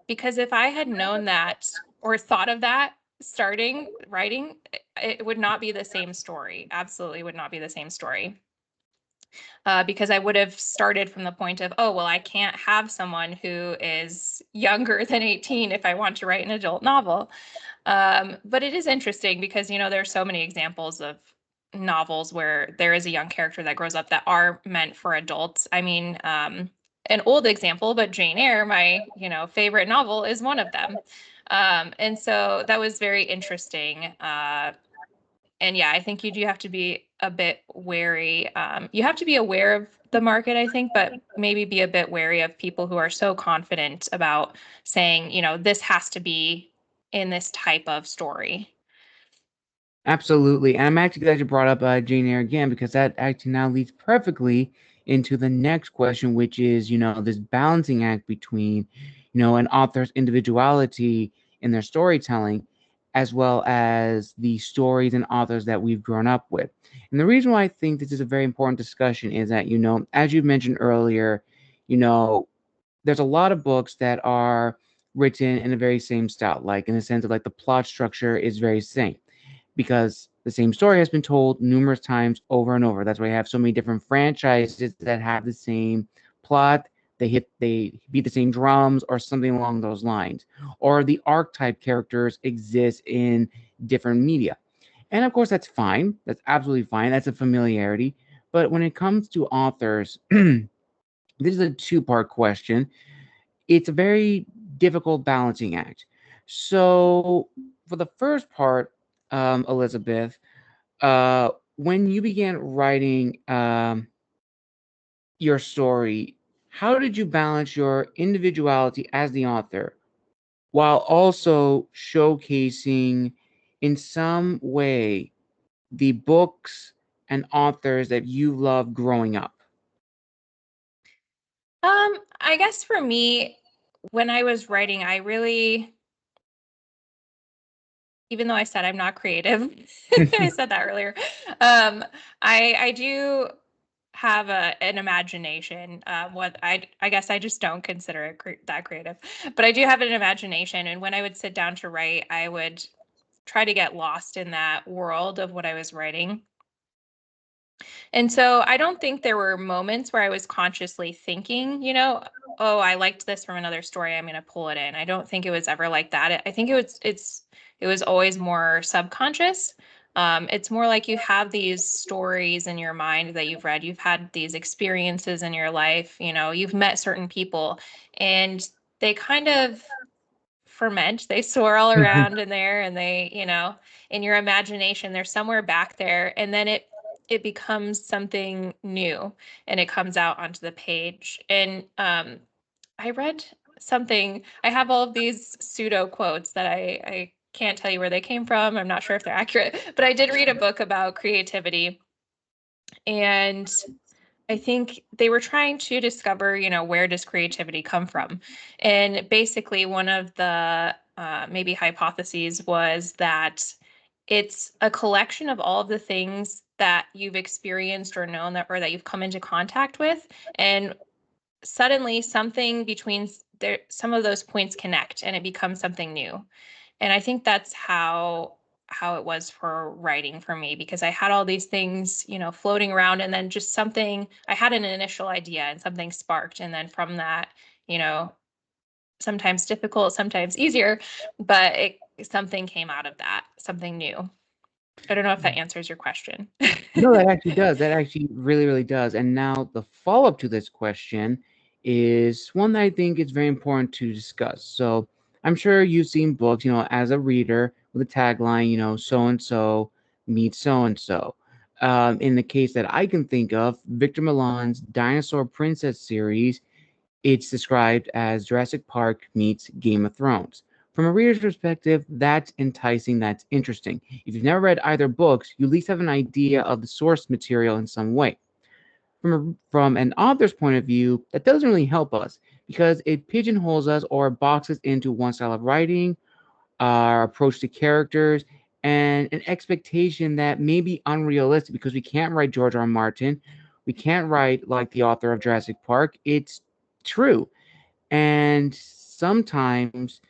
Because if I had known that or thought of that starting writing, it would not be the same story. Absolutely would not be the same story. Because I would have started from the point of, oh, well, I can't have someone who is younger than 18 if I want to write an adult novel. But it is interesting because, there are so many examples of novels where there is a young character that grows up that are meant for adults. I mean, an old example, but Jane Eyre, my, favorite novel, is one of them. And so that was very interesting. And yeah, I think you do have to be a bit wary. You have to be aware of the market, I think, but maybe be a bit wary of people who are so confident about saying, this has to be in this type of story. Absolutely. And I'm actually glad you brought up Jane Eyre again, because that actually now leads perfectly into the next question, which is, this balancing act between, an author's individuality in their storytelling, as well as the stories and authors that we've grown up with. And the reason why I think this is a very important discussion is that, as you mentioned earlier, you know, there's a lot of books that are written in the very same style, like in the sense of like the plot structure is very same, because the same story has been told numerous times over and over. That's why you have so many different franchises that have the same plot. They beat the same drums or something along those lines. Or the archetype characters exist in different media. And of course, that's fine. That's absolutely fine. That's a familiarity. But when it comes to authors, this is a two-part question. It's a very difficult balancing act. So, for the first part, Elizabeth, uh, when you began writing your story, how did you balance your individuality as the author while also showcasing in some way the books and authors that you loved growing up? I guess for me, when I was writing, I really, even though I said I'm not creative, I said that earlier. I do have an imagination. What I guess I just don't consider it that creative, but I do have an imagination. And when I would sit down to write, I would try to get lost in that world of what I was writing. And so I don't think there were moments where I was consciously thinking, oh, I liked this from another story, I'm going to pull it in. I don't think it was ever like that. I think it was always more subconscious. It's more like you have these stories in your mind that you've read. You've had these experiences in your life. You've met certain people, and they kind of ferment. They swirl around in there, and they, in your imagination, they're somewhere back there, and then it becomes something new, and it comes out onto the page. And I read something. I have all of these pseudo quotes that I can't tell you where they came from. I'm not sure if they're accurate, but I did read a book about creativity, and I think they were trying to discover, where does creativity come from? And basically, one of the maybe hypotheses was that it's a collection of all of the things that you've experienced or known or that you've come into contact with. And suddenly something between there, some of those points connect and it becomes something new. And I think that's how it was for writing for me, because I had all these things, floating around, and then just something, I had an initial idea and something sparked. And then from that, you know, sometimes difficult, sometimes easier, but something came out of that, something new. I don't know if that answers your question. No, that actually does. That actually really, really does. And now the follow-up to this question is one that I think is very important to discuss. So I'm sure you've seen books, as a reader with a tagline, so and so meets so and so. In the case that I can think of, Victor Milan's Dinosaur Princess series, it's described as Jurassic Park meets Game of Thrones. From a reader's perspective, that's enticing, that's interesting. If you've never read either books, you at least have an idea of the source material in some way. From an author's point of view, that doesn't really help us because it pigeonholes us or boxes into one style of writing, our approach to characters, and an expectation that may be unrealistic because we can't write George R. R. Martin. We can't write like the author of Jurassic Park. It's true. And sometimes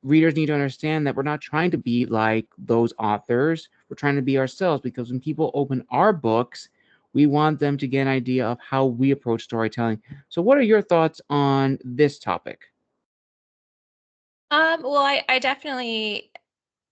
readers need to understand that we're not trying to be like those authors. We're trying to be ourselves, because when people open our books, we want them to get an idea of how we approach storytelling. So, what are your thoughts on this topic? Well, I definitely,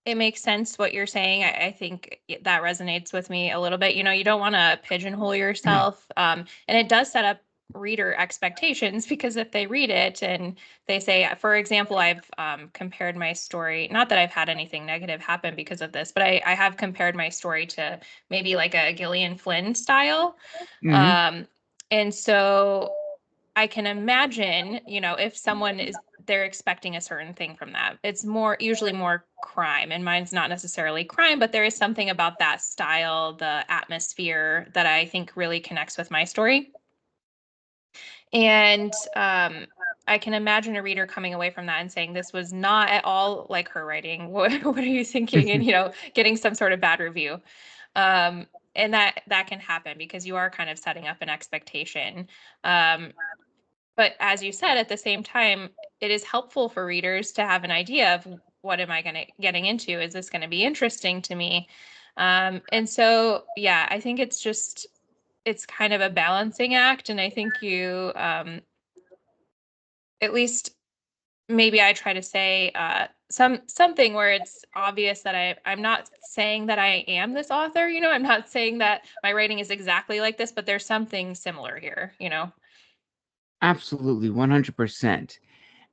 it makes sense what you're saying. I think that resonates with me a little bit. You don't want to pigeonhole yourself. And it does set up reader expectations, because if they read it and they say, for example, I've compared my story, not that I've had anything negative happen because of this, but I have compared my story to maybe like a Gillian Flynn style. Hmm. Um, and so I can imagine, if someone is, they're expecting a certain thing from that. It's usually more crime, and mine's not necessarily crime, but there is something about that style, the atmosphere, that I think really connects with my story. And I can imagine a reader coming away from that and saying, this was not at all like her writing. What are you thinking? And, getting some sort of bad review. Um, and that can happen because you are kind of setting up an expectation. Um, but as you said, at the same time, it is helpful for readers to have an idea of, what am I getting into? Is this going to be interesting to me? And so, yeah, I think it's kind of a balancing act. And I think you, at least maybe I try to say something where it's obvious that I'm not saying that I am this author. I'm not saying that my writing is exactly like this, but there's something similar here. Absolutely, 100%.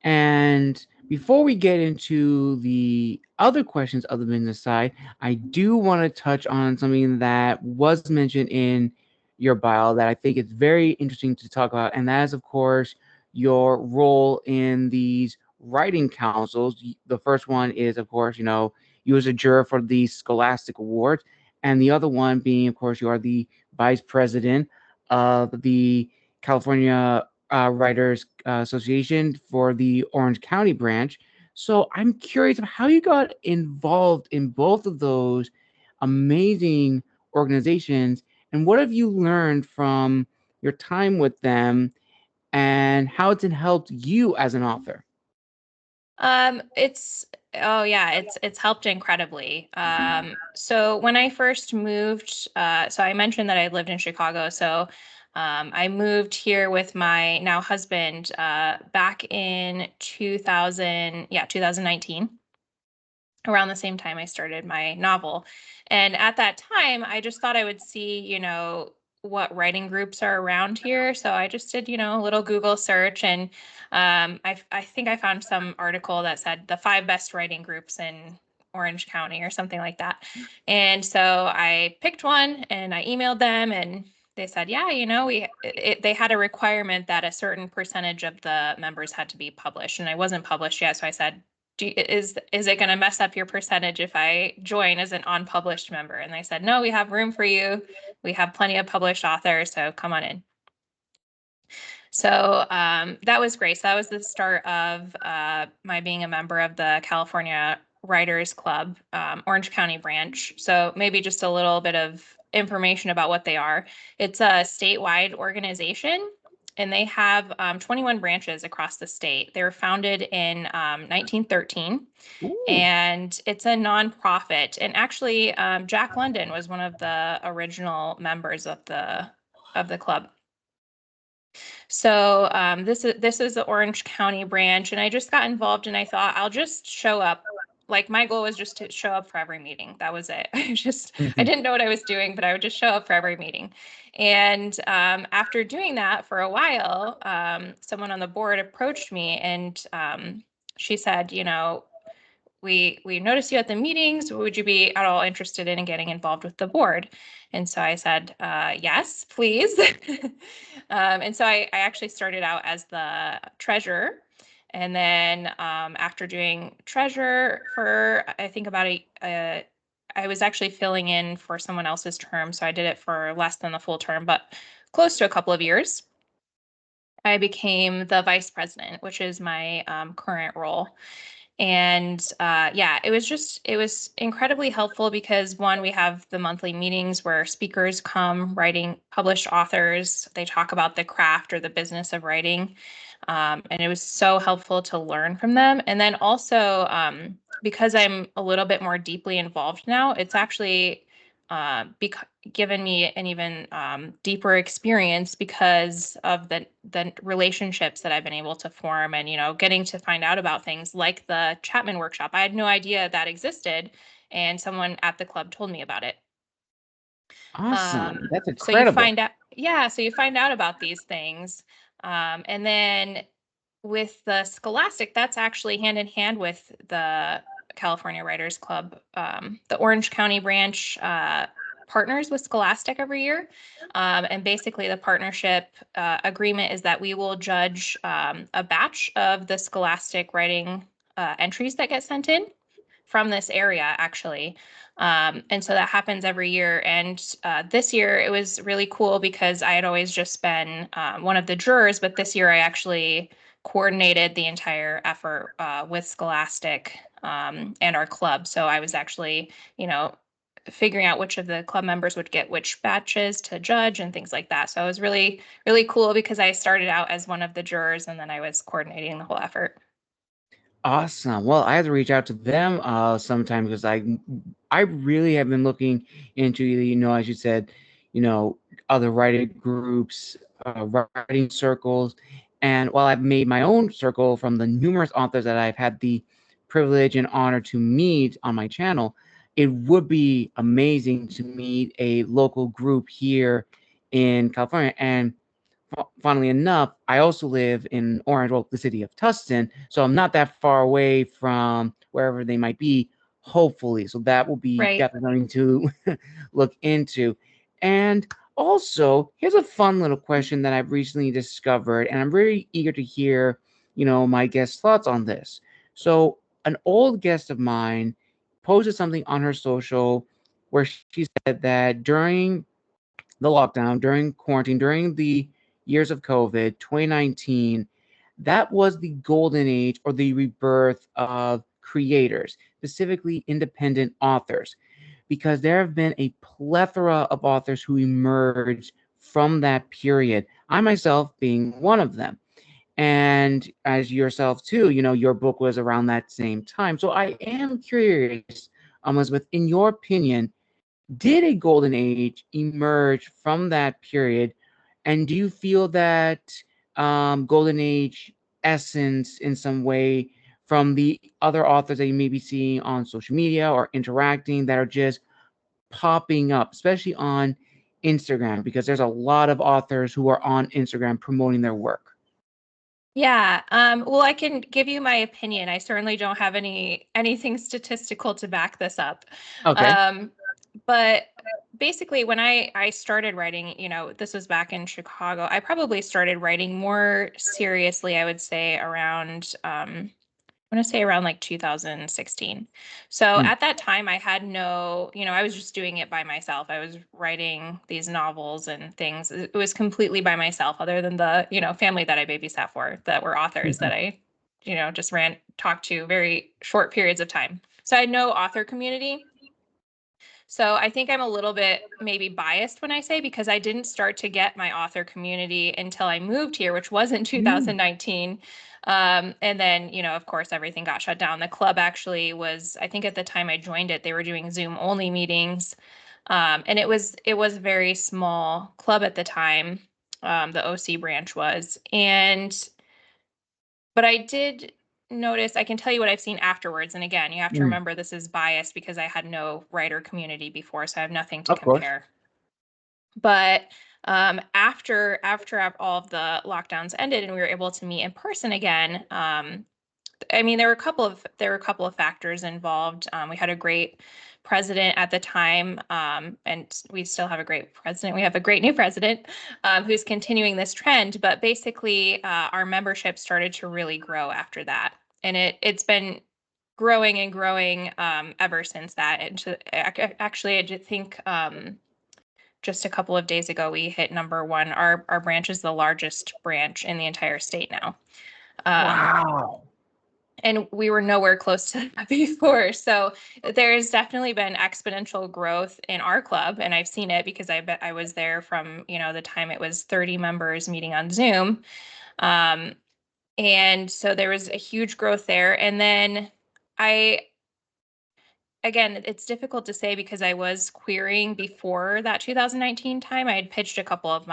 And before we get into the other questions other than the side, I do want to touch on something that was mentioned in your bio that I think is very interesting to talk about. And that is, of course, your role in these writing councils. The first one is, of course, you as a juror for the Scholastic Awards. And the other one being, of course, you are the vice president of the California Writers Association for the Orange County branch. So I'm curious of how you got involved in both of those amazing organizations, and what have you learned from your time with them, and how it's helped you as an author? It's oh yeah, it's helped incredibly. So when I first moved, so I mentioned that I lived in Chicago, so I moved here with my now husband back in 2019, around the same time I started my novel. And at that time, I just thought I would see, what writing groups are around here. So I just did, a little Google search, and I think I found some article that said the 5 best writing groups in Orange County or something like that. And so I picked one and I emailed them, and they said, yeah, they had a requirement that a certain percentage of the members had to be published, and I wasn't published yet. So I said, is it going to mess up your percentage if I join as an unpublished member? And they said, no, we have room for you. We have plenty of published authors, so come on in. So that was great. So that was the start of my being a member of the California Writers Club, Orange County branch. So maybe just a little bit of information about what they are. It's a statewide organization, and they have 21 branches across the state. They were founded in 1913, Ooh. and it's a nonprofit. And actually, Jack London was one of the original members of the club. So this is the Orange County branch, and I just got involved, and I thought I'll just show up. Like, my goal was just to show up for every meeting. That was it. I didn't know what I was doing, but I would just show up for every meeting. And after doing that for a while, someone on the board approached me, and she said, we noticed you at the meetings. Would you be at all interested in getting involved with the board? And so I said, yes, please. And so I actually started out as the treasurer. And then after doing treasurer for, I think I was actually filling in for someone else's term. So I did it for less than the full term, but close to a couple of years. I became the vice president, which is my current role. And yeah, it was incredibly helpful because, one, we have the monthly meetings where speakers come, writing published authors. They talk about the craft or the business of writing. And it was so helpful to learn from them. And then also, because I'm a little bit more deeply involved now, it's actually given me an even deeper experience because of the relationships that I've been able to form, and getting to find out about things like the Chapman workshop. I had no idea that existed, and someone at the club told me about it. Awesome. That's So you incredible. find out. Yeah, so you find out about these things. And then with the Scholastic, that's actually hand in hand with the California Writers Club. The Orange County branch partners with Scholastic every year. And basically, the partnership agreement is that we will judge a batch of the Scholastic writing entries that get sent in from this area, actually. And so that happens every year. And this year it was really cool because I had always just been one of the jurors, but this year I actually coordinated the entire effort with Scholastic and our club. So I was actually, figuring out which of the club members would get which batches to judge and things like that. So it was really, really cool because I started out as one of the jurors and then I was coordinating the whole effort. Awesome. Well, I have to reach out to them sometime because I really have been looking into, as you said, you know, other writing groups, writing circles, and while I've made my own circle from the numerous authors that I've had the privilege and honor to meet on my channel, it would be amazing to meet a local group here in California. And funnily enough, I also live in Orange, well, the city of Tustin, so I'm not that far away from wherever they might be, hopefully. So that will be Right. definitely something to look into. And also, here's a fun little question that I've recently discovered, and I'm very eager to hear, my guest's thoughts on this. So, an old guest of mine posted something on her social where she said that during the lockdown, during quarantine, during the years of COVID, 2019, that was the golden age or the rebirth of creators, specifically independent authors, because there have been a plethora of authors who emerged from that period. I myself being one of them. And as yourself too, your book was around that same time. So I am curious, Elizabeth, in your opinion, did a golden age emerge from that period? And do you feel that golden age essence in some way from the other authors that you may be seeing on social media or interacting that are just popping up, especially on Instagram? Because there's a lot of authors who are on Instagram promoting their work. Yeah, well, I can give you my opinion. I certainly don't have anything statistical to back this up. Okay. But basically, when I started writing, this was back in Chicago. I probably started writing more seriously, I would say, around I want to say around like 2016. So Mm. at that time, I had no, I was just doing it by myself. I was writing these novels and things. It was completely by myself, other than the, family that I babysat for that were authors that I, just talked to very short periods of time. So I had no author community. So I think I'm a little bit maybe biased when I say because I didn't start to get my author community until I moved here, which was in Mm. 2019. And then, of course, everything got shut down. The club actually was, I think at the time I joined it, they were doing Zoom only meetings. And it was a very small club at the time. The OC branch was. But I did notice, I can tell you what I've seen afterwards. And again, you have to Mm. remember this is biased because I had no writer community before, so I have nothing to Of course. compare. But after all of the lockdowns ended and we were able to meet in person again, I mean, there were a couple of factors involved. We had a great president at the time, and we still have a great president. We have a great new president who's continuing this trend. But basically, our membership started to really grow after that, and it's been growing and growing ever since that. Actually, I think just a couple of days ago we hit number one. Our branch is the largest branch in the entire state now. Um, Wow. and we were nowhere close to that before. So there's definitely been exponential growth in our club, and I've seen it because I was there from the time it was 30 members meeting on Zoom, um, and so there was a huge growth there. And then I again, it's difficult to say because I was querying before that 2019 time. I had pitched a couple of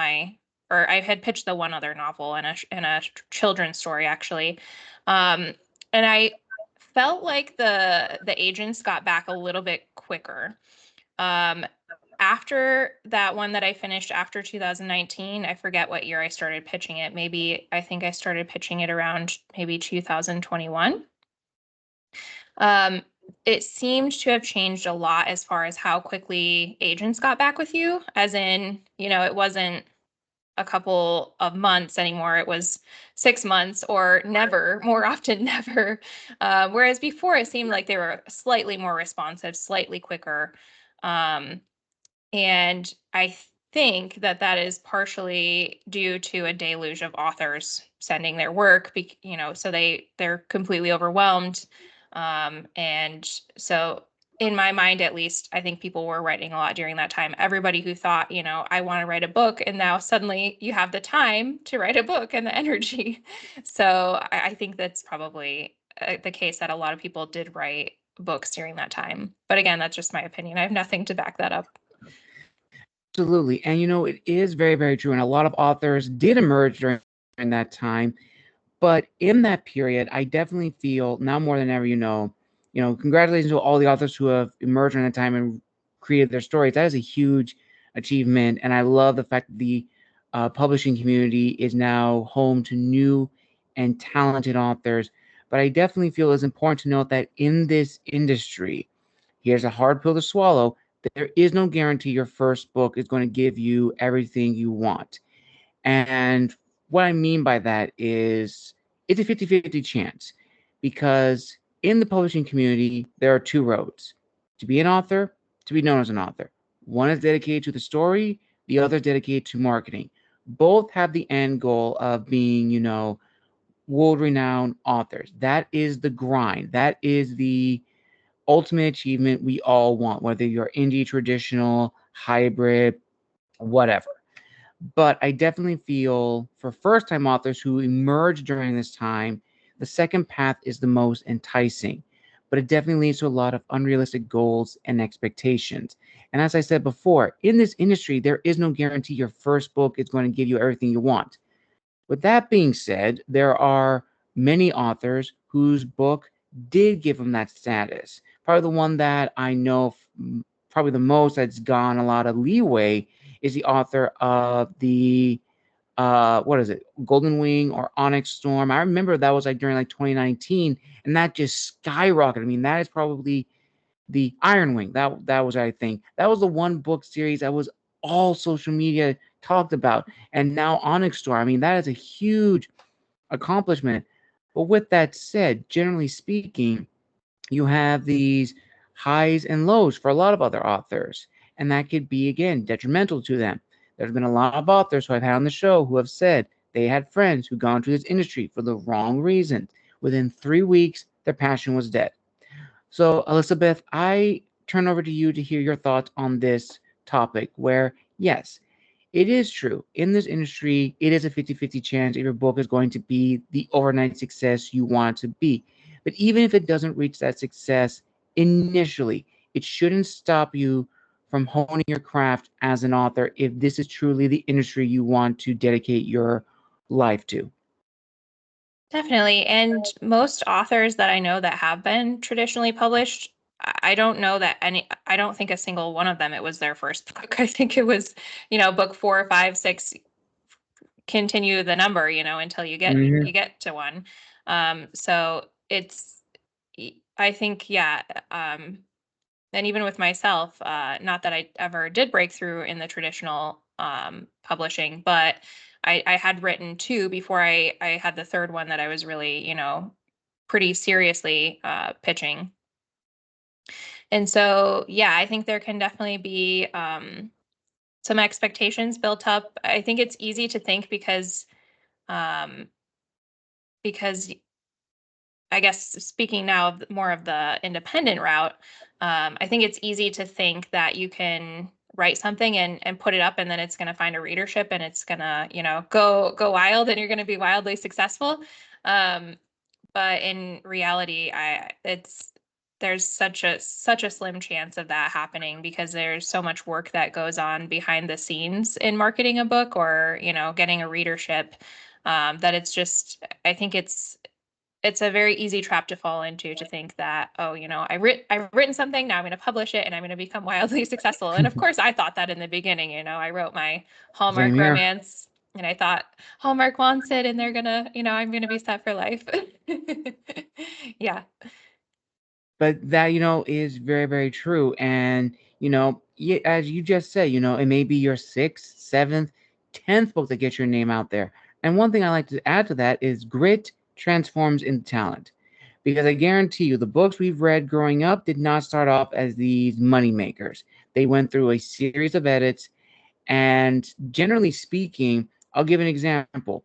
or I had pitched the one other novel and a children's story actually, um, and I felt like the agents got back a little bit quicker. Um, after that one that I finished after 2019, I forget what year I started pitching it. I think I started pitching it around maybe 2021. It seemed to have changed a lot as far as how quickly agents got back with you, as in, it wasn't a couple of months anymore. It was 6 months or never, more often never. Whereas before it seemed like they were slightly more responsive, slightly quicker. Um, and I think that that is partially due to a deluge of authors sending their work, so they're completely overwhelmed. And so in my mind, at least, I think people were writing a lot during that time. Everybody who thought, I want to write a book, and now suddenly you have the time to write a book and the energy. So I think that's probably the case, that a lot of people did write books during that time. But again, that's just my opinion. I have nothing to back that up. Absolutely. And it is very, very true. And a lot of authors did emerge during that time. But in that period, I definitely feel now more than ever, congratulations to all the authors who have emerged during that time and created their stories. That is a huge achievement. And I love the fact that the publishing community is now home to new and talented authors. But I definitely feel it's important to note that in this industry, here's a hard pill to swallow. There is no guarantee your first book is going to give you everything you want. And what I mean by that is it's a 50-50 chance, because in the publishing community, there are two roads: to be an author, to be known as an author. One is dedicated to the story, the other is dedicated to marketing. Both have the end goal of being, world renowned authors. That is the grind. That is the ultimate achievement we all want, whether you're indie, traditional, hybrid, whatever. But I definitely feel for first time authors who emerge during this time, the second path is the most enticing. But it definitely leads to a lot of unrealistic goals and expectations. And as I said before, in this industry, there is no guarantee your first book is going to give you everything you want. With that being said, there are many authors whose book did give them that status. Probably the one that I know probably the most that's gone a lot of leeway is the author of the what is it, Golden Wing or Onyx Storm. I remember that was like during like 2019, and that just skyrocketed. I mean, that is probably the Iron Wing. That was, I think, that was the one book series that was all social media talked about. And now Onyx Storm. I mean, that is a huge accomplishment. But with that said, generally speaking, you have these highs and lows for a lot of other authors, and that could be, again, detrimental to them. There's been a lot of authors who I've had on the show who have said they had friends who gone to this industry for the wrong reason. Within 3 weeks, their passion was dead. So, Elisabeth, I turn over to you to hear your thoughts on this topic, where, yes, it is true. In this industry, it is a 50-50 chance if your book is going to be the overnight success you want it to be. But even if it doesn't reach that success initially, it shouldn't stop you from honing your craft as an author if this is truly the industry you want to dedicate your life to. Definitely. And most authors that I know that have been traditionally published, I don't know that I don't think a single one of them, it was their first book. I think it was, book 4, 5, 6, continue the number, until Mm-hmm. you get to one. So I think, yeah. And even with myself, not that I ever did break through in the traditional publishing, but I had written two before I had the third one that I was really, pretty seriously pitching. And so, yeah, I think there can definitely be some expectations built up. I think it's easy to think um, because I guess speaking now of more of the independent route, I think it's easy to think that you can write something and put it up, and then it's going to find a readership, and it's going to, go wild, and you're going to be wildly successful. Um, but in reality, there's such a slim chance of that happening, because there's so much work that goes on behind the scenes in marketing a book, or, getting a readership, that it's just, I think it's a very easy trap to fall into, to think that, oh, I've written something, now I'm going to publish it and I'm going to become wildly successful. And of course I thought that in the beginning. I wrote my Same Hallmark here. romance and I thought Hallmark wants it and they're gonna, I'm gonna be set for life. Yeah. But that, is very, very true. And, as you just said, it may be your sixth, seventh, 10th book that gets your name out there. And one thing I like to add to that is grit transforms into talent. Because I guarantee you, the books we've read growing up did not start off as these money makers. They went through a series of edits. And generally speaking, I'll give an example.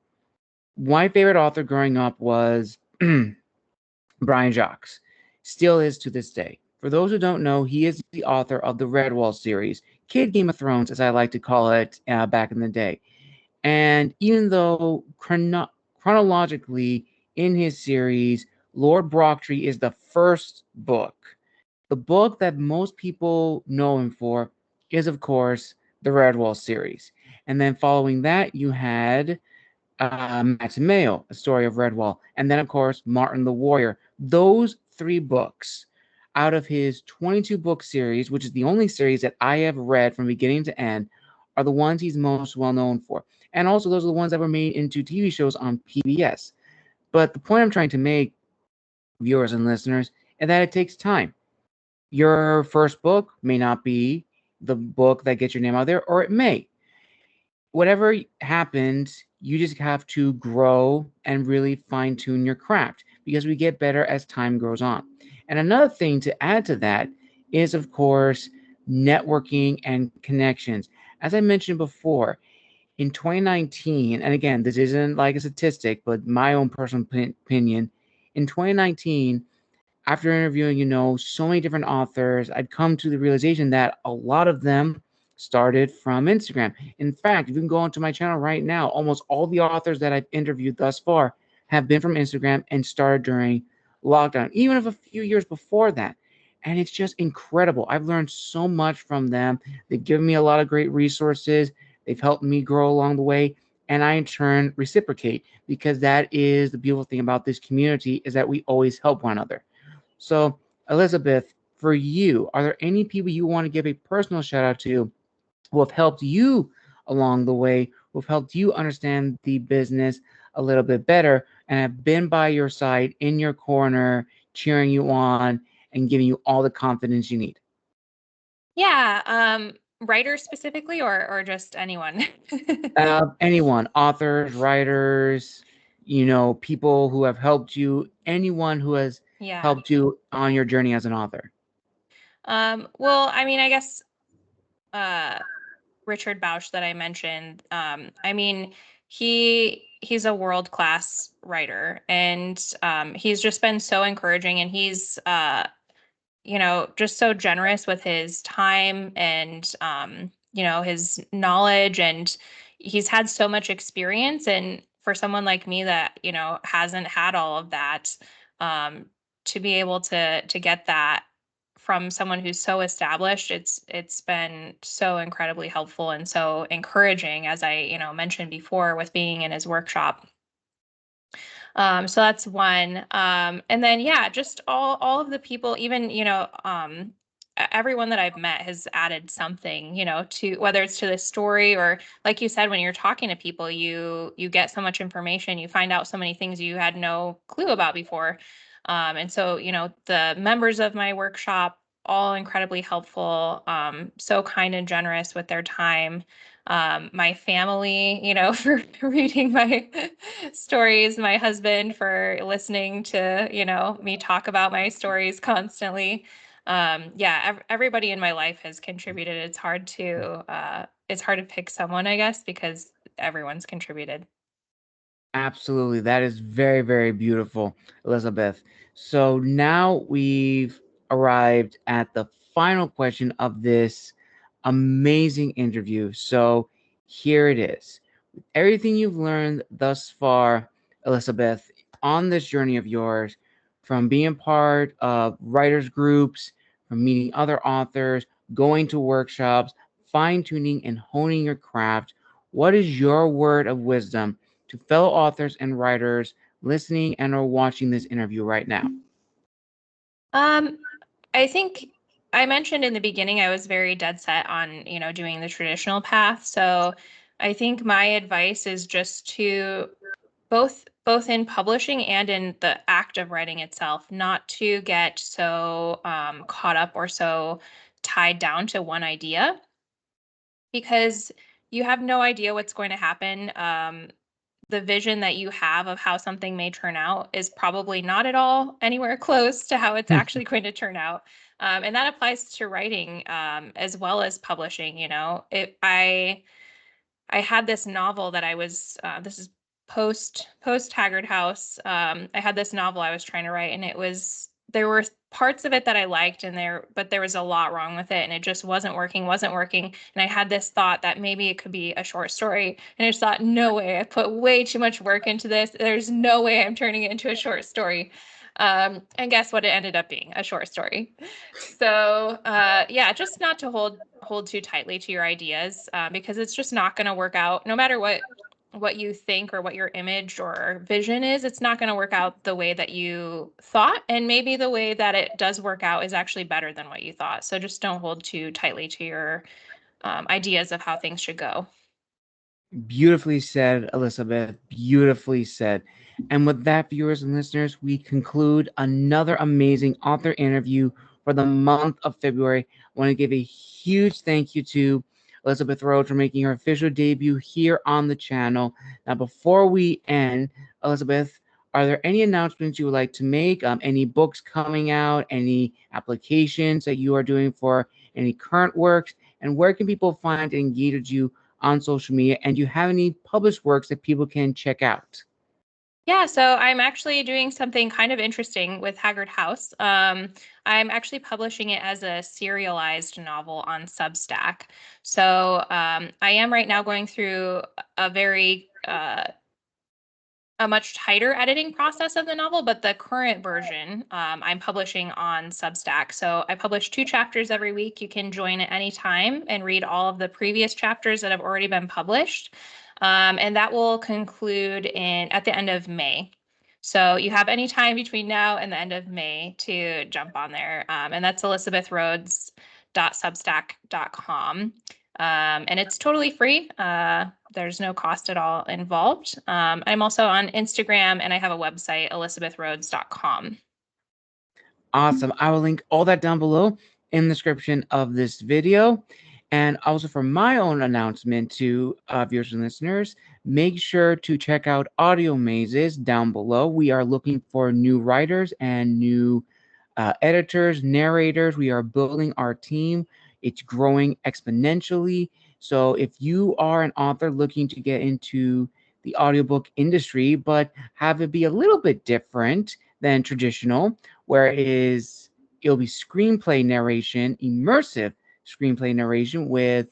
My favorite author growing up was Brian Jacques, still is to this day. For those who don't know, he is the author of the Redwall series, Kid Game of Thrones, as I like to call it back in the day. And even though chronologically in his series, Lord Brocktree is the first book, the book that most people know him for is, of course, the Redwall series. And then following that, you had Max Mayo, A Story of Redwall, and then, of course, Martin the Warrior. Those three books out of his 22 book series, which is the only series that I have read from beginning to end, are the ones he's most well known for. And also, those are the ones that were made into TV shows on PBS. But the point I'm trying to make, viewers and listeners, is that it takes time. Your first book may not be the book that gets your name out there, or it may. Whatever happens, you just have to grow and really fine tune your craft because we get better as time goes on. And another thing to add to that is, of course, networking and connections. As I mentioned before, in 2019, and again, this isn't like a statistic, but my own personal opinion, in 2019, after interviewing, so many different authors, I'd come to the realization that a lot of them started from Instagram. In fact, if you can go onto my channel right now, almost all the authors that I've interviewed thus far have been from Instagram and started during lockdown, even if a few years before that. And it's just incredible. I've learned so much from them. They've given me a lot of great resources. They've helped me grow along the way. And I in turn reciprocate because that is the beautiful thing about this community is that we always help one another. So, Elisabeth, for you, are there any people you want to give a personal shout out to who have helped you along the way, who have helped you understand the business a little bit better, and have been by your side, in your corner, cheering you on, and giving you all the confidence you need? Yeah. Writers specifically, or just anyone? Anyone, authors, writers, people who have helped you, anyone who has Yeah. helped you on your journey as an author. Well, I mean, I guess uh Richard Bausch that I mentioned, I mean, he's a world-class writer, and he's just been so encouraging, and he's just so generous with his time and his knowledge, and he's had so much experience. And for someone like me that hasn't had all of that, um, to be able to get that from someone who's so established, it's been so incredibly helpful and so encouraging, as I mentioned before, with being in his workshop. So that's one. And then yeah, just all of the people, even everyone that I've met has added something, to, whether it's to the story, or like you said, when you're talking to people, you get so much information, you find out so many things you had no clue about before. And so the members of my workshop, all incredibly helpful, so kind and generous with their time. My family, for reading my stories, my husband for listening to, me talk about my stories constantly. Yeah, everybody in my life has contributed. It's hard to pick someone, I guess, because everyone's contributed. Absolutely. That is very, very beautiful, Elizabeth. So now we've arrived at the final question of this amazing interview. So here it is. Everything you've learned thus far, Elizabeth, on this journey of yours, from being part of writers' groups, from meeting other authors, going to workshops, fine tuning and honing your craft, what is your word of wisdom to fellow authors and writers listening and or watching this interview right now? Um, I think I mentioned in the beginning I was very dead set on, doing the traditional path. So I think my advice is just to both in publishing and in the act of writing itself, not to get so caught up or so tied down to one idea, because you have no idea what's going to happen. The vision that you have of how something may turn out is probably not at all anywhere close to how it's actually going to turn out. And that applies to writing as well as publishing. I had this novel that I was this is post Haggard House. I had this novel I was trying to write, and there were parts of it that I liked, but there was a lot wrong with it, and it just wasn't working. And I had this thought that maybe it could be a short story, and I just thought, no way, I put way too much work into this. There's no way I'm turning it into a short story. And guess what? It ended up being a short story. So yeah, just not to hold too tightly to your ideas, because it's just not going to work out. No matter what you think or what your image or vision is, it's not going to work out the way that you thought. And maybe the way that it does work out is actually better than what you thought. So just don't hold too tightly to your ideas of how things should go. Beautifully said, Elizabeth. Beautifully said. And with that, viewers and listeners, we conclude another amazing author interview for the month of February. I want to give a huge thank you to Elisabeth Rhoads for making her official debut here on the channel. Now, before we end, Elizabeth, are there any announcements you would like to make? Any books coming out? Any applications that you are doing for any current works? And where can people find and engage with you on social media? And do you have any published works that people can check out? Yeah, so I'm actually doing something kind of interesting with Haggard House. I'm actually publishing it as a serialized novel on Substack. So I am right now going through a very a much tighter editing process of the novel, but the current version I'm publishing on Substack. So I publish 2 chapters every week. You can join at any time and read all of the previous chapters that have already been published. And that will conclude at the end of May. So you have any time between now and the end of May to jump on there. And that's elisabethrhoads.substack.com. And it's totally free. There's no cost at all involved. I'm also on Instagram, and I have a website, elisabethrhoads.com. Awesome. I will link all that down below in the description of this video. And also for my own announcement to viewers and listeners, make sure to check out Audio Mazes down below. We are looking for new writers and new editors, narrators. We are building our team. It's growing exponentially. So if you are an author looking to get into the audiobook industry, but have it be a little bit different than traditional, where it'll be screenplay narration, immersive screenplay narration with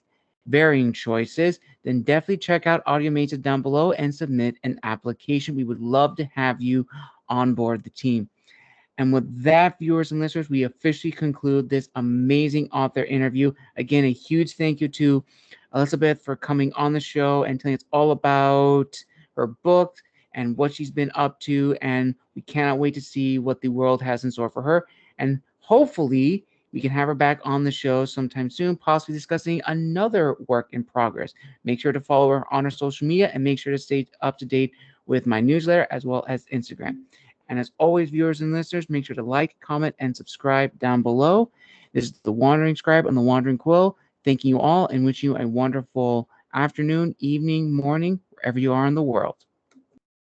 varying choices, then definitely check out Audio Mazes down below and submit an application. We would love to have you on board the team. And with that, viewers and listeners, we officially conclude this amazing author interview. Again, a huge thank you to Elisabeth for coming on the show and telling us all about her book and what she's been up to. And we cannot wait to see what the world has in store for her. And hopefully, we can have her back on the show sometime soon, possibly discussing another work in progress. Make sure to follow her on her social media and make sure to stay up to date with my newsletter as well as Instagram. And as always, viewers and listeners, make sure to like, comment, and subscribe down below. This is the Wandering Scribe and the Wandering Quill. Thanking you all and wishing you a wonderful afternoon, evening, morning, wherever you are in the world.